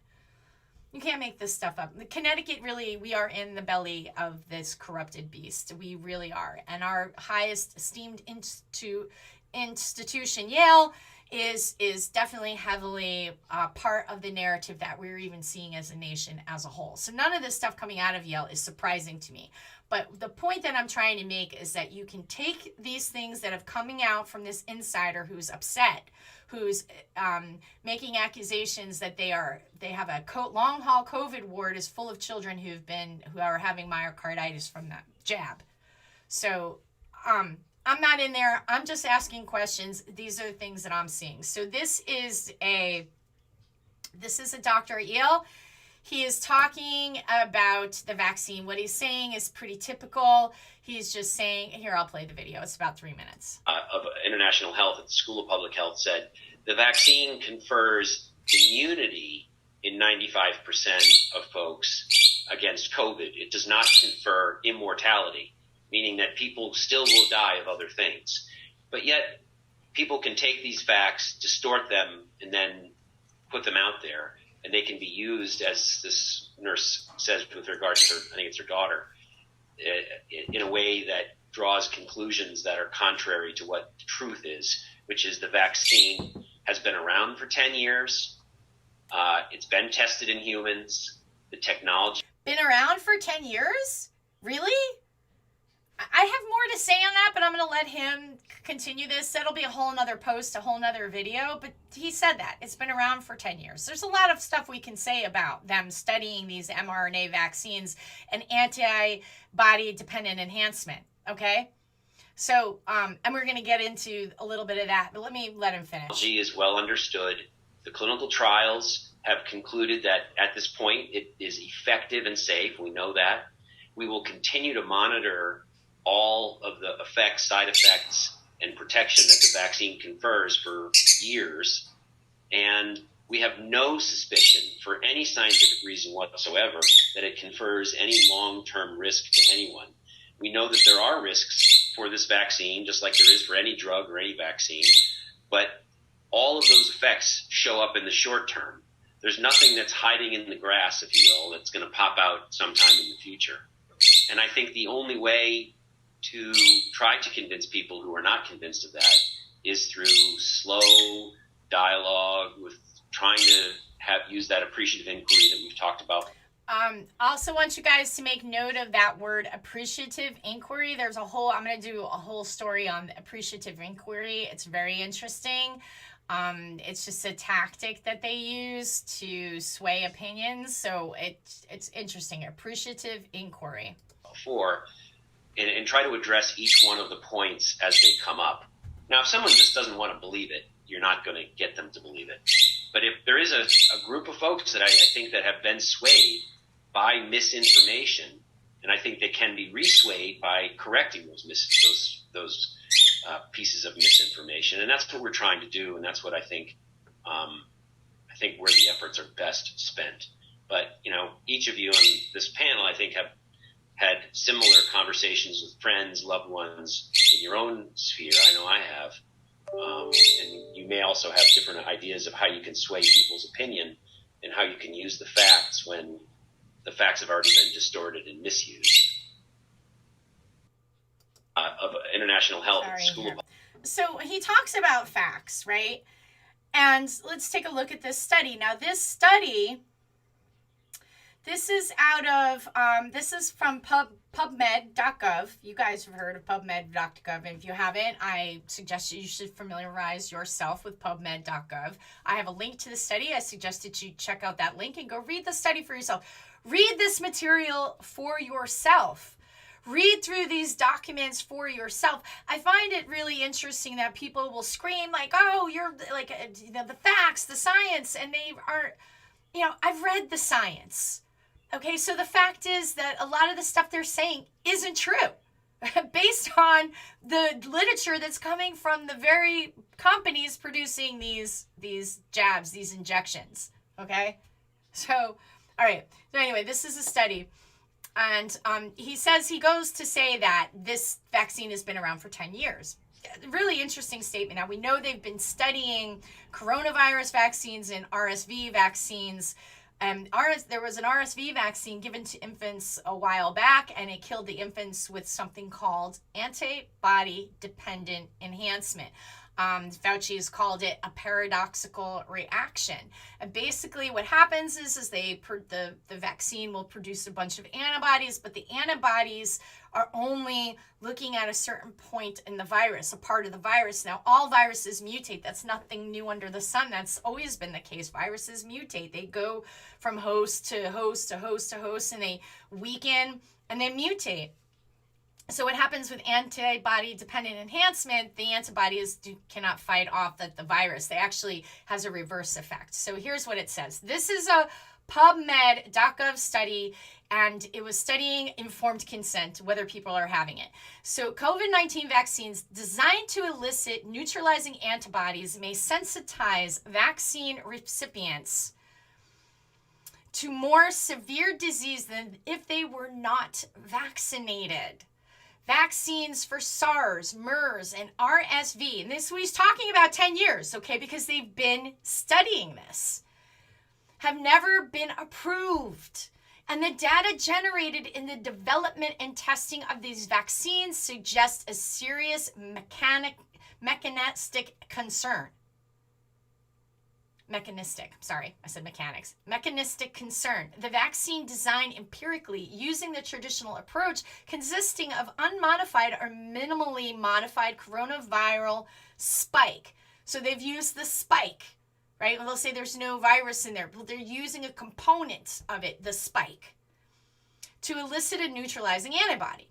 You can't make this stuff up. Connecticut, really, we are in the belly of this corrupted beast. We really are. And our highest esteemed institution, Yale, is definitely heavily part of the narrative that we're even seeing as a nation as a whole. So none of this stuff coming out of Yale is surprising to me. But the point that I'm trying to make is that you can take these things that have coming out from this insider who's upset, who's making accusations that they have a long haul COVID ward is full of children who are having myocarditis from that jab. So I'm not in there. I'm just asking questions. These are the things that I'm seeing. So this is a doctor at Yale. He is talking about the vaccine. What he's saying is pretty typical. He's just saying, here, I'll play the video. It's about 3 minutes. Of International Health at the School of Public Health said the vaccine confers immunity in 95% of folks against COVID. It does not confer immortality, meaning that people still will die of other things. But yet people can take these facts, distort them, and then put them out there. And they can be used, as this nurse says with regard to her, I think it's her daughter, in a way that draws conclusions that are contrary to what the truth is, which is the vaccine has been around for 10 years. It's been tested in humans. The technology. Been around for 10 years? Really? I have more to say on that, but I'm going to let him continue this. That'll be a whole nother post, a whole nother video. But he said that. It's been around for 10 years. There's a lot of stuff we can say about them studying these mRNA vaccines and antibody-dependent enhancement, okay? So, and we're going to get into a little bit of that, but let me let him finish. Technology is well understood. The clinical trials have concluded that at this point it is effective and safe. We know that. We will continue to monitor all of the effects, side effects, and protection that the vaccine confers for years. And we have no suspicion for any scientific reason whatsoever that it confers any long-term risk to anyone. We know that there are risks for this vaccine, just like there is for any drug or any vaccine, but all of those effects show up in the short term. There's nothing that's hiding in the grass, if you will, that's going to pop out sometime in the future. And I think the only way to try to convince people who are not convinced of that is through slow dialogue with trying to use that appreciative inquiry that we've talked about. Also want you guys to make note of that word appreciative inquiry. I'm going to do a whole story on appreciative inquiry. It's very interesting. It's just a tactic that they use to sway opinions. So it's interesting. Appreciative inquiry. And try to address each one of the points as they come up. Now, if someone just doesn't want to believe it, you're not going to get them to believe it. But if there is a group of folks that I think that have been swayed by misinformation, and I think they can be re-swayed by correcting those pieces of misinformation, and that's what we're trying to do, and that's what I think where the efforts are best spent. But each of you on this panel, I think, have had similar conversations with friends, loved ones in your own sphere. I know I have. And you may also have different ideas of how you can sway people's opinion and how you can use the facts when the facts have already been distorted and misused. Of international health at school. So he talks about facts, right? And let's take a look at this study. Now, this study, this is this is from PubMed.gov. You guys have heard of PubMed.gov. And if you haven't, I suggest you should familiarize yourself with PubMed.gov. I have a link to the study. I suggest that you check out that link and go read the study for yourself. Read this material for yourself. Read through these documents for yourself. I find it really interesting that people will scream like, oh, you're like, the facts, the science, and they are, I've read the science. Okay, so the fact is that a lot of the stuff they're saying isn't true based on the literature that's coming from the very companies producing these jabs, these injections. Okay, so, all right. So anyway, this is a study. And he goes to say that this vaccine has been around for 10 years. Really interesting statement. Now, we know they've been studying coronavirus vaccines and RSV vaccines. There was an RSV vaccine given to infants a while back, and it killed the infants with something called antibody-dependent enhancement. Fauci has called it a paradoxical reaction. And basically what happens is the vaccine will produce a bunch of antibodies, but the antibodies are only looking at a certain point in the virus, a part of the virus. Now, all viruses mutate. That's nothing new under the sun. That's always been the case. Viruses mutate. They go from host to host to host to host, and they weaken and they mutate. So what happens with antibody-dependent enhancement, the antibodies cannot fight off the virus. They actually has a reverse effect. So here's what it says. This is a PubMed.gov study, and it was studying informed consent, whether people are having it. So COVID-19 vaccines designed to elicit neutralizing antibodies may sensitize vaccine recipients to more severe disease than if they were not vaccinated. Vaccines for SARS, MERS, and RSV. And this is what he's talking about 10 years, okay, because they've been studying this, have never been approved. And the data generated in the development and testing of these vaccines suggests a serious mechanistic concern. mechanistic, sorry, I said mechanics, mechanistic concern. The vaccine designed empirically using the traditional approach consisting of unmodified or minimally modified coronaviral spike. So they've used the spike, right? Well, they'll say there's no virus in there, but they're using a component of it, the spike, to elicit a neutralizing antibody.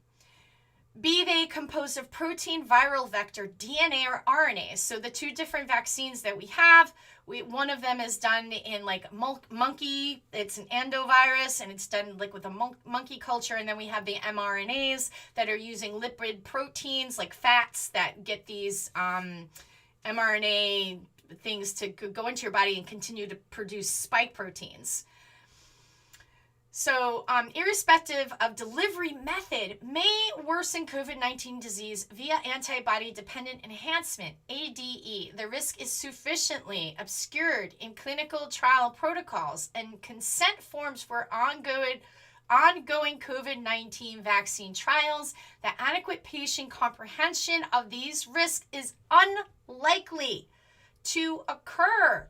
Be they composed of protein, viral vector, DNA, or RNA. So the two different vaccines that we have, one of them is done in like monkey, it's an endovirus, and it's done like with a monkey culture. And then we have the mRNAs that are using lipid proteins like fats that get these mRNA things to go into your body and continue to produce spike proteins. So, irrespective of delivery method, may worsen COVID-19 disease via antibody-dependent enhancement, ADE. The risk is sufficiently obscured in clinical trial protocols and consent forms for ongoing COVID-19 vaccine trials. The adequate patient comprehension of these risks is unlikely to occur.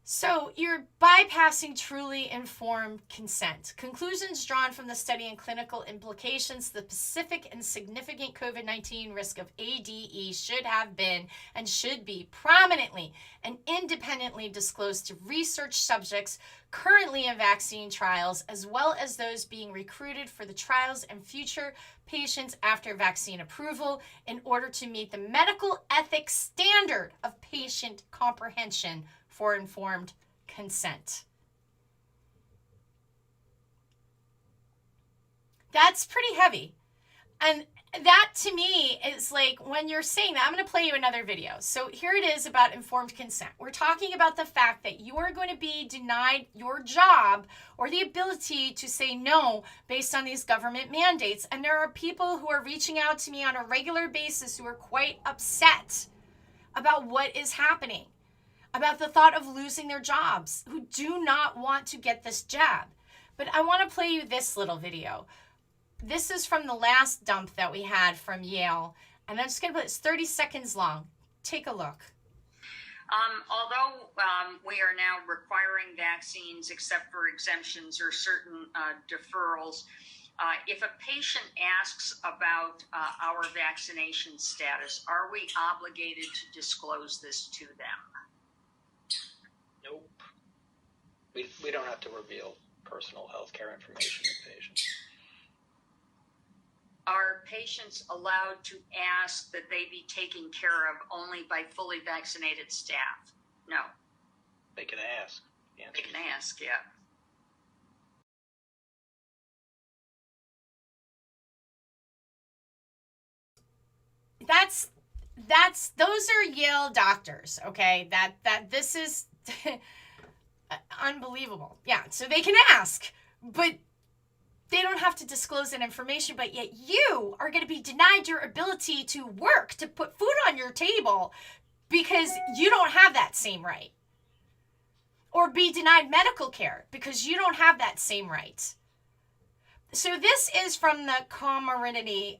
So you're bypassing truly informed consent. Conclusions drawn from the study and clinical implications, the specific and significant COVID-19 risk of ADE should have been and should be prominently and independently disclosed to research subjects currently in vaccine trials, as well as those being recruited for the trials and future patients after vaccine approval, in order to meet the medical ethics standard of patient comprehension for informed consent. That's pretty heavy. And that to me is like, when you're saying that, I'm going to play you another video. So here it is about informed consent. We're talking about the fact that you are going to be denied your job or the ability to say no based on these government mandates. And there are people who are reaching out to me on a regular basis who are quite upset about what is happening, about the thought of losing their jobs, who do not want to get this jab. But I want to play you this little video. This is from the last dump that we had from Yale, and I'm just going to put it's 30 seconds long. Take a look. Although we are now requiring vaccines except for exemptions or certain deferrals, if a patient asks about our vaccination status, are we obligated to disclose this to them? Nope. We don't have to reveal personal health care information to patients. Are patients allowed to ask that they be taken care of only by fully vaccinated staff? No. They can ask. Yeah. They can ask, yeah. Those are Yale doctors, okay? That this is unbelievable. Yeah, so they can ask, but they don't have to disclose that information, but yet you are going to be denied your ability to work, to put food on your table, because you don't have that same right. Or be denied medical care because you don't have that same right. So this is from the Comirnaty,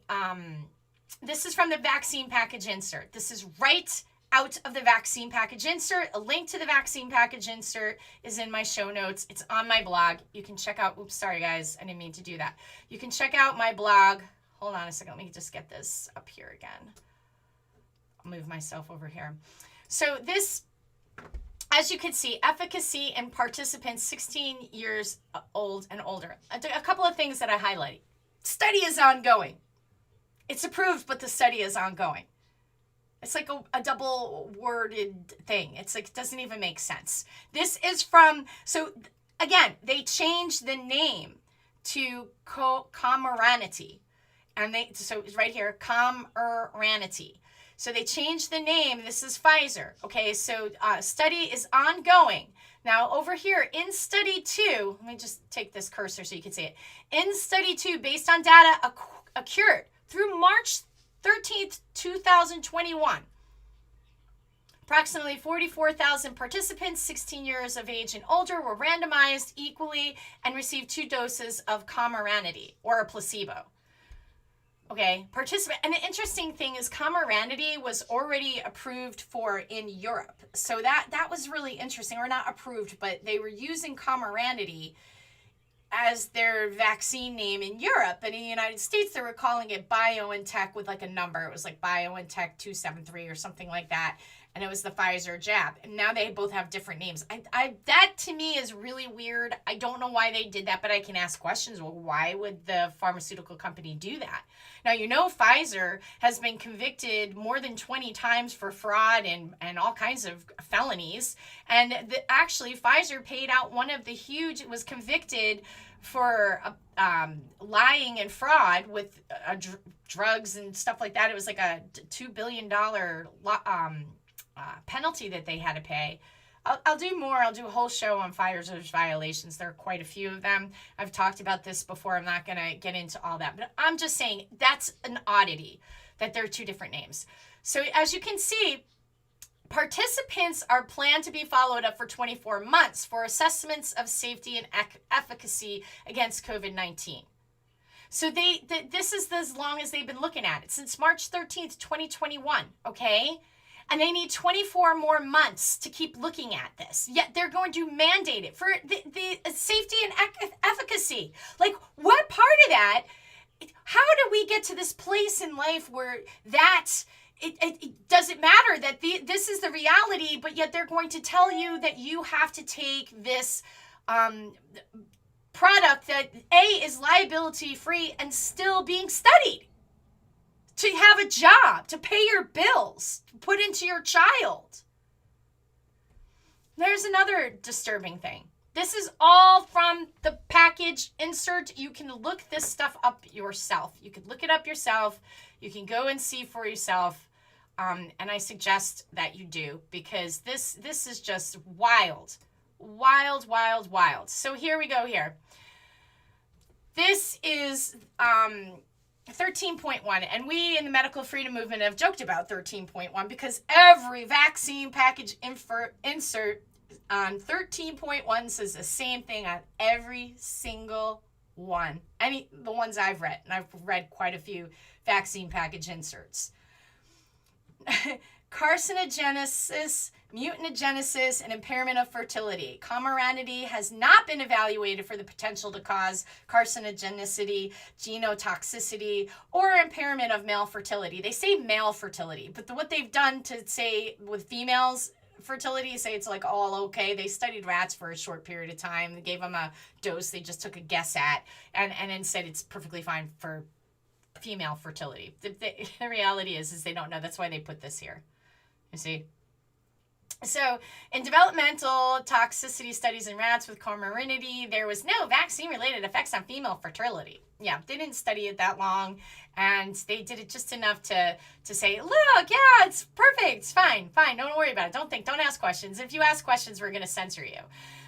this is from the vaccine package insert. This is right out of the vaccine package insert. A link to the vaccine package insert is in my show notes. It's on my blog. You can check out, oops, sorry guys, I didn't mean to do that. You can check out my blog. Hold on a second, let me just get this up here again. I'll move myself over here. So this, as you can see, efficacy in participants 16 years old and older. A couple of things that I highlighted. Study is ongoing. It's approved, but the study is ongoing. It's like a double-worded thing. It's like, it doesn't even make sense. This is from, so again, they changed the name to Comirnaty. And so it's right here, Comirnaty. So they changed the name. This is Pfizer. Okay, so study is ongoing. Now over here in study 2, let me just take this cursor so you can see it. In study 2, based on data accrued through March 13th, 2021. Approximately 44,000 participants, 16 years of age and older, were randomized equally and received 2 doses of Comirnaty or a placebo. Okay, participant. And the interesting thing is Comirnaty was already approved for in Europe. So that was really interesting. Or not approved, but they were using Comirnaty as their vaccine name in Europe. And in the United States, they were calling it BioNTech with like a number. It was like BioNTech 273 or something like that. And it was the Pfizer jab. And now they both have different names. That to me is really weird. I don't know why they did that, but I can ask questions. Well, why would the pharmaceutical company do that? Now, you know, Pfizer has been convicted more than 20 times for fraud and all kinds of felonies. And actually, Pfizer paid out was convicted for lying and fraud with drugs and stuff like that. It was like a $2 billion penalty that they had to pay. I'll do more. I'll do a whole show on Pfizer's violations. There are quite a few of them. I've talked about this before. I'm not going to get into all that. But I'm just saying that's an oddity that there are two different names. So as you can see, participants are planned to be followed up for 24 months for assessments of safety and efficacy against COVID-19. So this is as long as they've been looking at it, since March 13th, 2021, okay? And they need 24 more months to keep looking at this. Yet they're going to mandate it for the safety and efficacy. Like, what part of that, how do we get to this place in life where it doesn't matter that this is the reality, but yet they're going to tell you that you have to take this product that is liability free and still being studied, to have a job, to pay your bills, to put into your child. There's another disturbing thing. This is all from the package insert. You can look this stuff up yourself. You can look it up yourself. You can go and see for yourself. And I suggest that you do, because this is just wild. Wild, wild, wild. So here we go here. This is 13.1, and we in the medical freedom movement have joked about 13.1 because every vaccine package insert on 13.1 says the same thing on every single one. The ones I've read, and I've read quite a few vaccine package inserts. Carcinogenesis, mutagenesis, and impairment of fertility. Comirnaty has not been evaluated for the potential to cause carcinogenicity, genotoxicity, or impairment of male fertility. They say male fertility, but what they've done to say with females fertility, say it's like all okay. They studied rats for a short period of time. They gave them a dose they just took a guess at, and then said it's perfectly fine for female fertility. The reality is they don't know. That's why they put this here. You see? So in developmental toxicity studies in rats with Comirnaty, there was no vaccine-related effects on female fertility. Yeah, they didn't study it that long, and they did it just enough to say, look, yeah, it's perfect, it's fine, don't worry about it, don't ask questions. If you ask questions, we're going to censor you.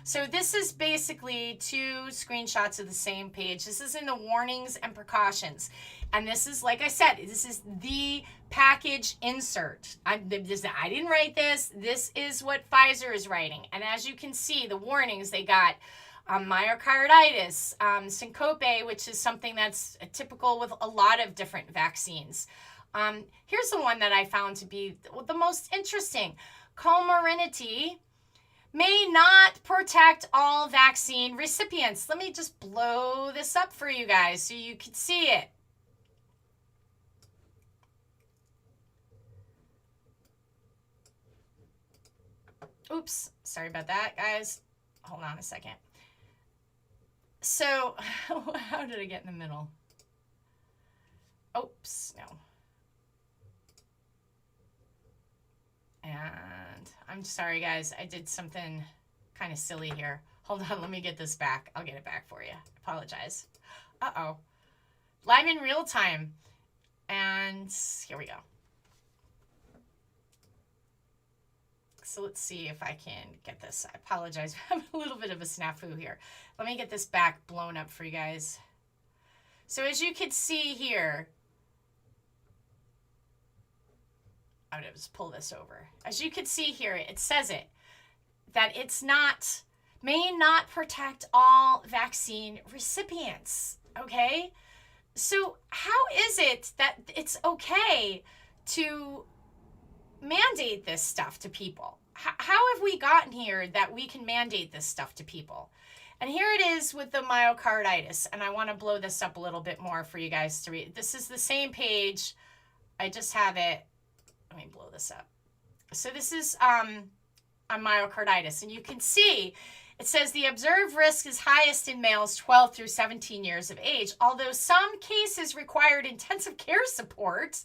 So this is basically two screenshots of the same page. This is in the warnings and precautions. And this is, like I said, this is the package insert. I didn't write this. This is what Pfizer is writing. And as you can see, the warnings, they got myocarditis, syncope, which is something that's typical with a lot of different vaccines. Here's the one that I found to be the most interesting. Comirnaty may not protect all vaccine recipients. Let me just blow this up for you guys so you can see it. Oops, sorry about that, guys. Hold on a second. So, how did I get in the middle? Oops, no. And I'm sorry, guys. I did something kind of silly here. Hold on, let me get this back. I'll get it back for you. Apologize. Uh-oh. Live in real time. And here we go. So let's see if I can get this. I apologize. I have a little bit of a snafu here. Let me get this back blown up for you guys. So as you can see here, I'm going to just pull this over. As you can see here, it says that may not protect all vaccine recipients, okay? So how is it that it's okay to mandate this stuff to people? How have we gotten here that we can mandate this stuff to people? And here it is with the myocarditis. And I want to blow this up a little bit more for you guys to read. This is the same page. I just have it. Let me blow this up. So this is on myocarditis. And you can see it says the observed risk is highest in males 12 through 17 years of age. Although some cases required intensive care support,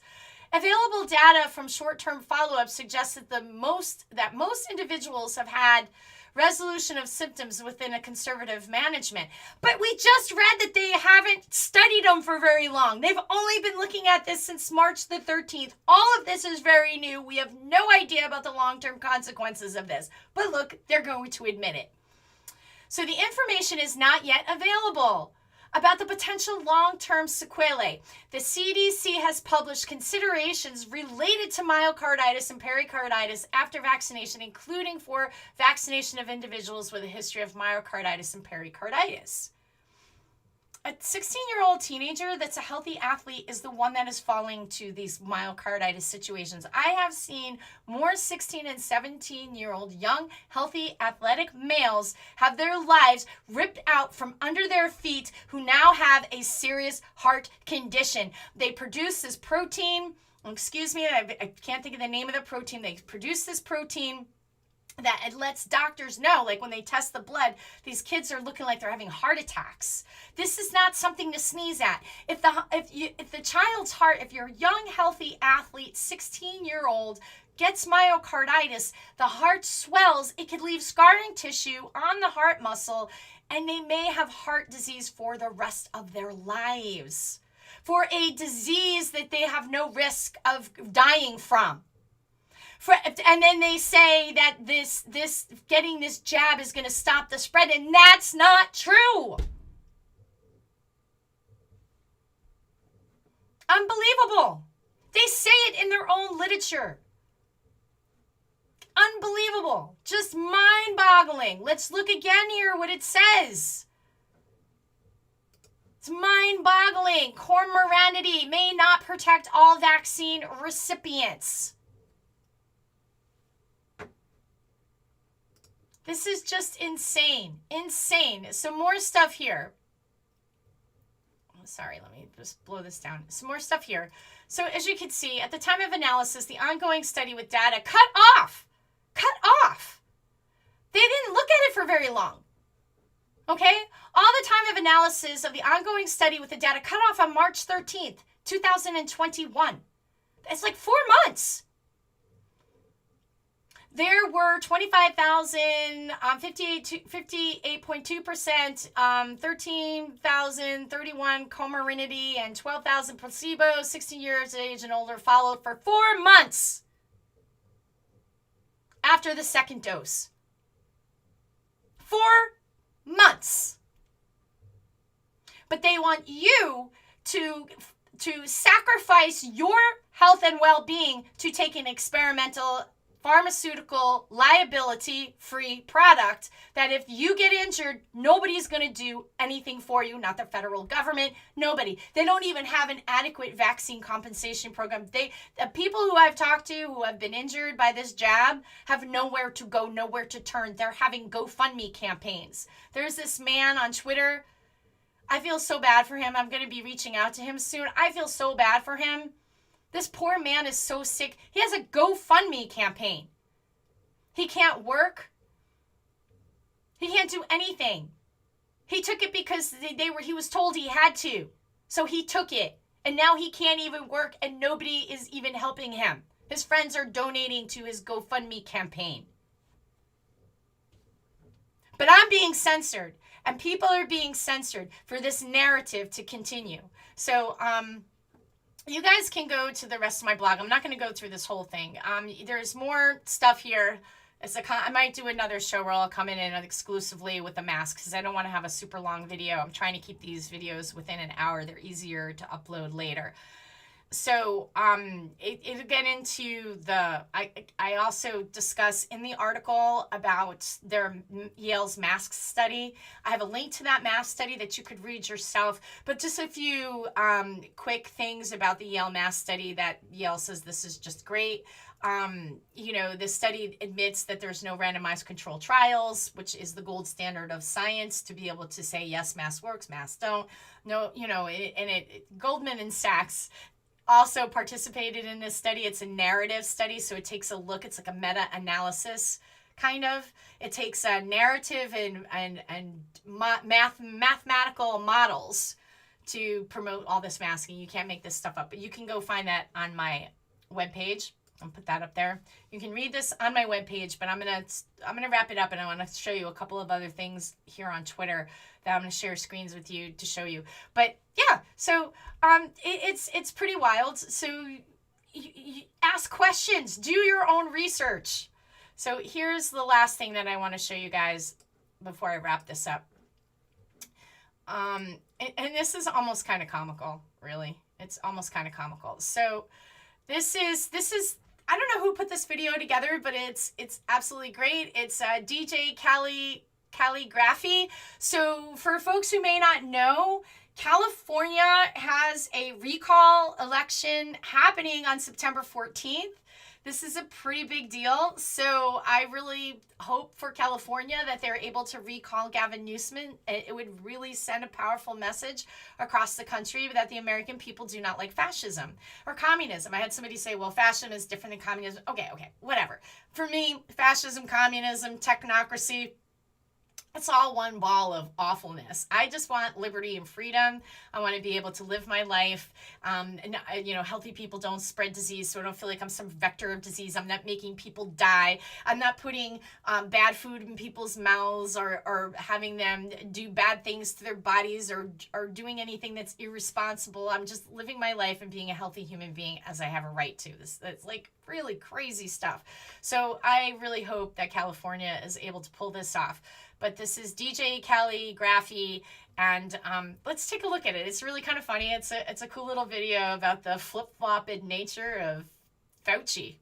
available data from short-term follow-up suggests that most individuals have had resolution of symptoms within a conservative management. But we just read that they haven't studied them for very long. They've only been looking at this since March the 13th. All of this is very new. We have no idea about the long-term consequences of this. But look, they're going to admit it. So the information is not yet available about the potential long-term sequelae. The CDC has published considerations related to myocarditis and pericarditis after vaccination, including for vaccination of individuals with a history of myocarditis and pericarditis. A 16-year-old teenager that's a healthy athlete is the one that is falling to these myocarditis situations. I have seen more 16 and 17-year-old young, healthy, athletic males have their lives ripped out from under their feet who now have a serious heart condition. They produce this protein, excuse me, I can't think of the name of the protein. They produce this protein that it lets doctors know, like when they test the blood, these kids are looking like they're having heart attacks. This is not something to sneeze at. If the child's heart, if your young, healthy athlete, 16-year-old, gets myocarditis, the heart swells, it could leave scarring tissue on the heart muscle, and they may have heart disease for the rest of their lives, for a disease that they have no risk of dying from. And then they say that this getting this jab is going to stop the spread, and that's not true. Unbelievable. They say it in their own literature. Unbelievable. Just mind-boggling. Let's look again here what it says. It's mind-boggling. Comirnaty may not protect all vaccine recipients. This is just insane. Insane. Some more stuff here. Sorry, let me just blow this down. Some more stuff here. So as you can see, at the time of analysis, the ongoing study with data cut off. Cut off. They didn't look at it for very long. Okay? All the time of analysis of the ongoing study with the data cut off on March 13th, 2021. It's like 4 months. There were 25,000, 58.2%, 13,031 Comirnaty, and 12,000 placebo, 16 years of age and older, followed for 4 months after the second dose. 4 months. But they want you to sacrifice your health and well-being to take an experimental pharmaceutical liability-free product that if you get injured, nobody's going to do anything for you, not the federal government, nobody. They don't even have an adequate vaccine compensation program. The people who I've talked to who have been injured by this jab have nowhere to go, nowhere to turn. They're having GoFundMe campaigns. There's this man on Twitter. I feel so bad for him. I'm going to be reaching out to him soon. I feel so bad for him. This poor man is so sick. He has a GoFundMe campaign. He can't work. He can't do anything. He took it because he was told he had to. So he took it. And now he can't even work and nobody is even helping him. His friends are donating to his GoFundMe campaign. But I'm being censored. And people are being censored for this narrative to continue. So, you guys can go to the rest of my blog. I'm not going to go through this whole thing. There's more stuff here. I might do another show where I'll come in exclusively with the mask because I don't want to have a super long video. I'm trying to keep these videos within an hour. They're easier to upload later. So it'll get into the, I also discuss in the article about their Yale's mask study. I have a link to that mask study that you could read yourself, but just a few quick things about the Yale mask study that Yale says this is just great. You know, the study admits that there's no randomized controlled trials, which is the gold standard of science to be able to say, yes, mask works, masks don't. No, you know, Goldman and Sachs also participated in this study. It's a narrative study, so it takes a look. It's like a meta-analysis, kind of. It takes a narrative and mathematical models to promote all this masking. You can't make this stuff up, but you can go find that on my webpage. I'll put that up there. You can read this on my webpage, but I'm gonna wrap it up, and I want to show you a couple of other things here on Twitter that I'm gonna share screens with you to show you. But yeah, so it's pretty wild. So you ask questions, do your own research. So here's the last thing that I want to show you guys before I wrap this up. And this is almost kind of comical, really. It's almost kind of comical. So this is I don't know who put this video together, but it's absolutely great. It's DJ Calligraphy. So for folks who may not know, California has a recall election happening on September 14th. This is a pretty big deal. So I really hope for California that they're able to recall Gavin Newsom. It would really send a powerful message across the country that the American people do not like fascism or communism. I had somebody say, well, fascism is different than communism. Okay, whatever. For me, fascism, communism, technocracy, it's all one ball of awfulness. I just want liberty and freedom. I want to be able to live my life. And, you know, healthy people don't spread disease, so I don't feel like I'm some vector of disease. I'm not making people die. I'm not putting bad food in people's mouths or having them do bad things to their bodies or doing anything that's irresponsible. I'm just living my life and being a healthy human being as I have a right to. That's like really crazy stuff. So I really hope that California is able to pull this off. But this is DJ Calligraphy, and let's take a look at it. It's really kind of funny. It's a cool little video about the flip-flopped nature of Fauci.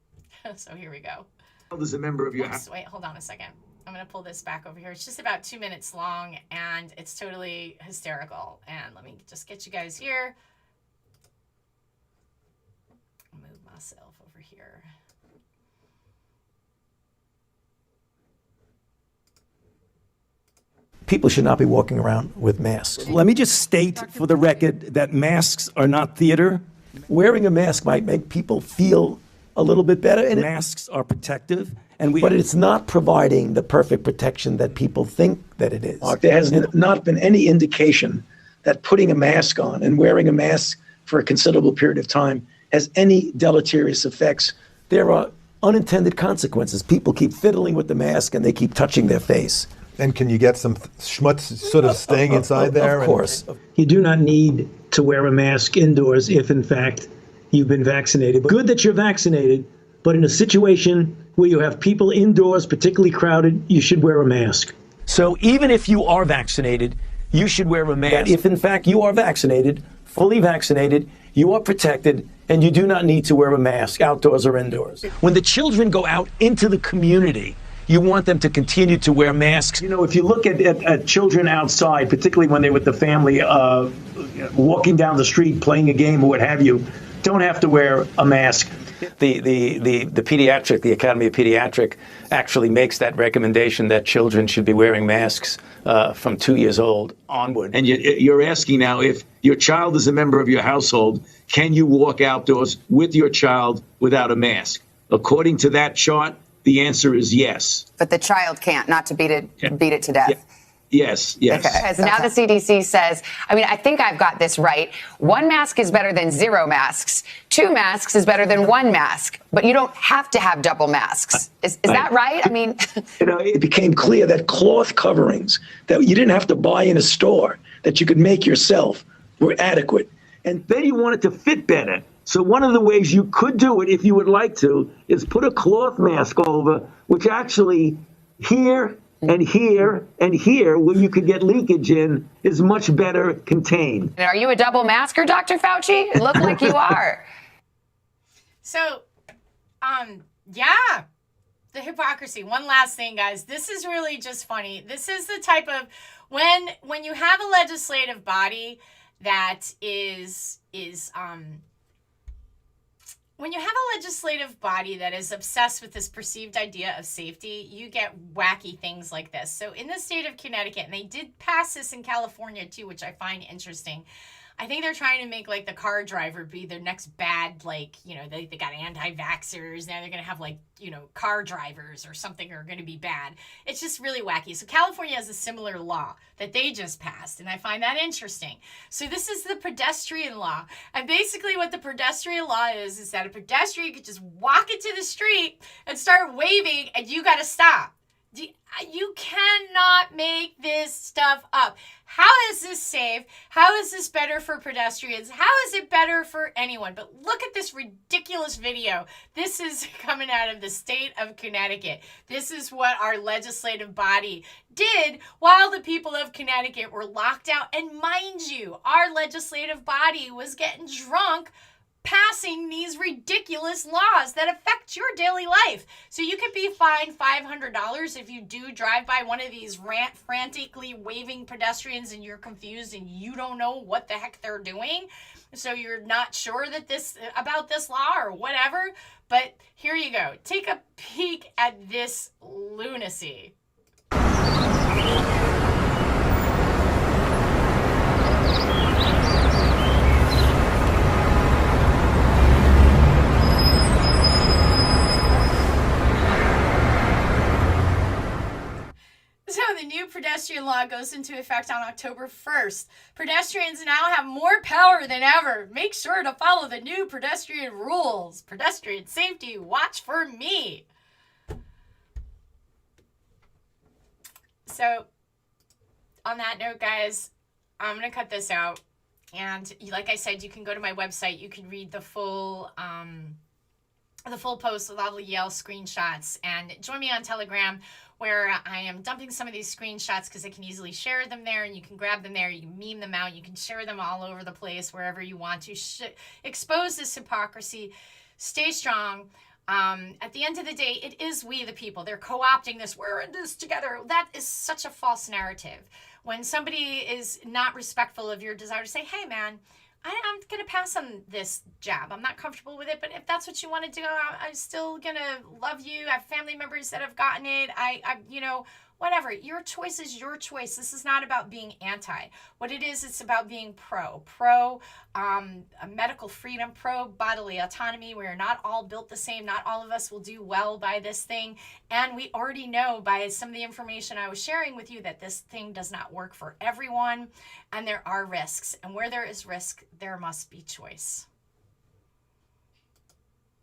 So here we go. As a member of your wait, hold on a second. I'm going to pull this back over here. It's just about 2 minutes long, and it's totally hysterical. And let me just get you guys here. Move myself over here. People should not be walking around with masks. Let me just state for the record that masks are not theater. Wearing a mask might make people feel a little bit better, and masks are protective, but it's not providing the perfect protection that people think that it is. There has not been any indication that putting a mask on and wearing a mask for a considerable period of time has any deleterious effects. There are unintended consequences. People keep fiddling with the mask and they keep touching their face. And can you get some schmutz sort of staying inside there? Of course. You do not need to wear a mask indoors if, in fact, you've been vaccinated. Good that you're vaccinated, but in a situation where you have people indoors, particularly crowded, you should wear a mask. So even if you are vaccinated, you should wear a mask. If, in fact, you are vaccinated, fully vaccinated, you are protected, and you do not need to wear a mask outdoors or indoors. When the children go out into the community, you want them to continue to wear masks. You know, if you look at children outside, particularly when they're with the family, walking down the street, playing a game or what have you, don't have to wear a mask. The Academy of Pediatric actually makes that recommendation that children should be wearing masks from 2 years old onward. And you're asking now, if your child is a member of your household, can you walk outdoors with your child without a mask? According to that chart, the answer is yes. But the child can't, not to beat it to death. Yeah. Yes. Okay. Because now the CDC says, I mean, I think I've got this right. 1 mask is better than 0 masks. 2 masks is better than 1 mask. But you don't have to have double masks. Is that right? I mean, you know, it became clear that cloth coverings that you didn't have to buy in a store, that you could make yourself, were adequate. And then you want it to fit better. So one of the ways you could do it, if you would like to, is put a cloth mask over, which actually here and here and here, where you could get leakage in, is much better contained. are you a double masker, Dr. Fauci? It looked like you are. So, yeah, the hypocrisy. One last thing, guys. This is really just funny. This is the type of when you have a legislative body that when you have a legislative body that is obsessed with this perceived idea of safety, you get wacky things like this. So in the state of Connecticut, and they did pass this in California too, which I find interesting. I think they're trying to make like the car driver be their next bad, like, you know, they got anti-vaxxers. Now they're going to have like, you know, car drivers or something are going to be bad. It's just really wacky. So California has a similar law that they just passed, and I find that interesting. So this is the pedestrian law. And basically what the pedestrian law is that a pedestrian could just walk into the street and start waving and you got to stop. You cannot make this stuff up. How is this safe? How is this better for pedestrians? How is it better for anyone? But look at this ridiculous video. This is coming out of the state of Connecticut. This is what our legislative body did while the people of Connecticut were locked out. And mind you, our legislative body was getting drunk passing these ridiculous laws that affect your daily life. So you could be fined $500 if you do drive by one of these frantically waving pedestrians and you're confused and you don't know what the heck they're doing. So you're not sure that about this law or whatever. But here you go. Take a peek at this lunacy. So the new pedestrian law goes into effect on October 1st. Pedestrians now have more power than ever. Make sure to follow the new pedestrian rules. Pedestrian safety, watch for me. So on that note, guys, I'm going to cut this out. And like I said, you can go to my website. You can read the full post with all the Yale screenshots, and join me on Telegram, where I am dumping some of these screenshots because I can easily share them there, and you can grab them there, you can meme them out, you can share them all over the place, wherever you want to. Expose this hypocrisy. Stay strong. At the end of the day, it is we the people. They're co-opting this. We're in this together. That is such a false narrative. When somebody is not respectful of your desire to say, hey, man, I'm going to pass on this jab. I'm not comfortable with it, but if that's what you want to do, I'm still going to love you. I have family members that have gotten it. I you know, whatever. Your choice is your choice. This is not about being anti. What it is, it's about being pro medical freedom, pro bodily autonomy. We're not all built the same. Not all of us will do well by this thing. And we already know by some of the information I was sharing with you that this thing does not work for everyone. And there are risks. And where there is risk, there must be choice.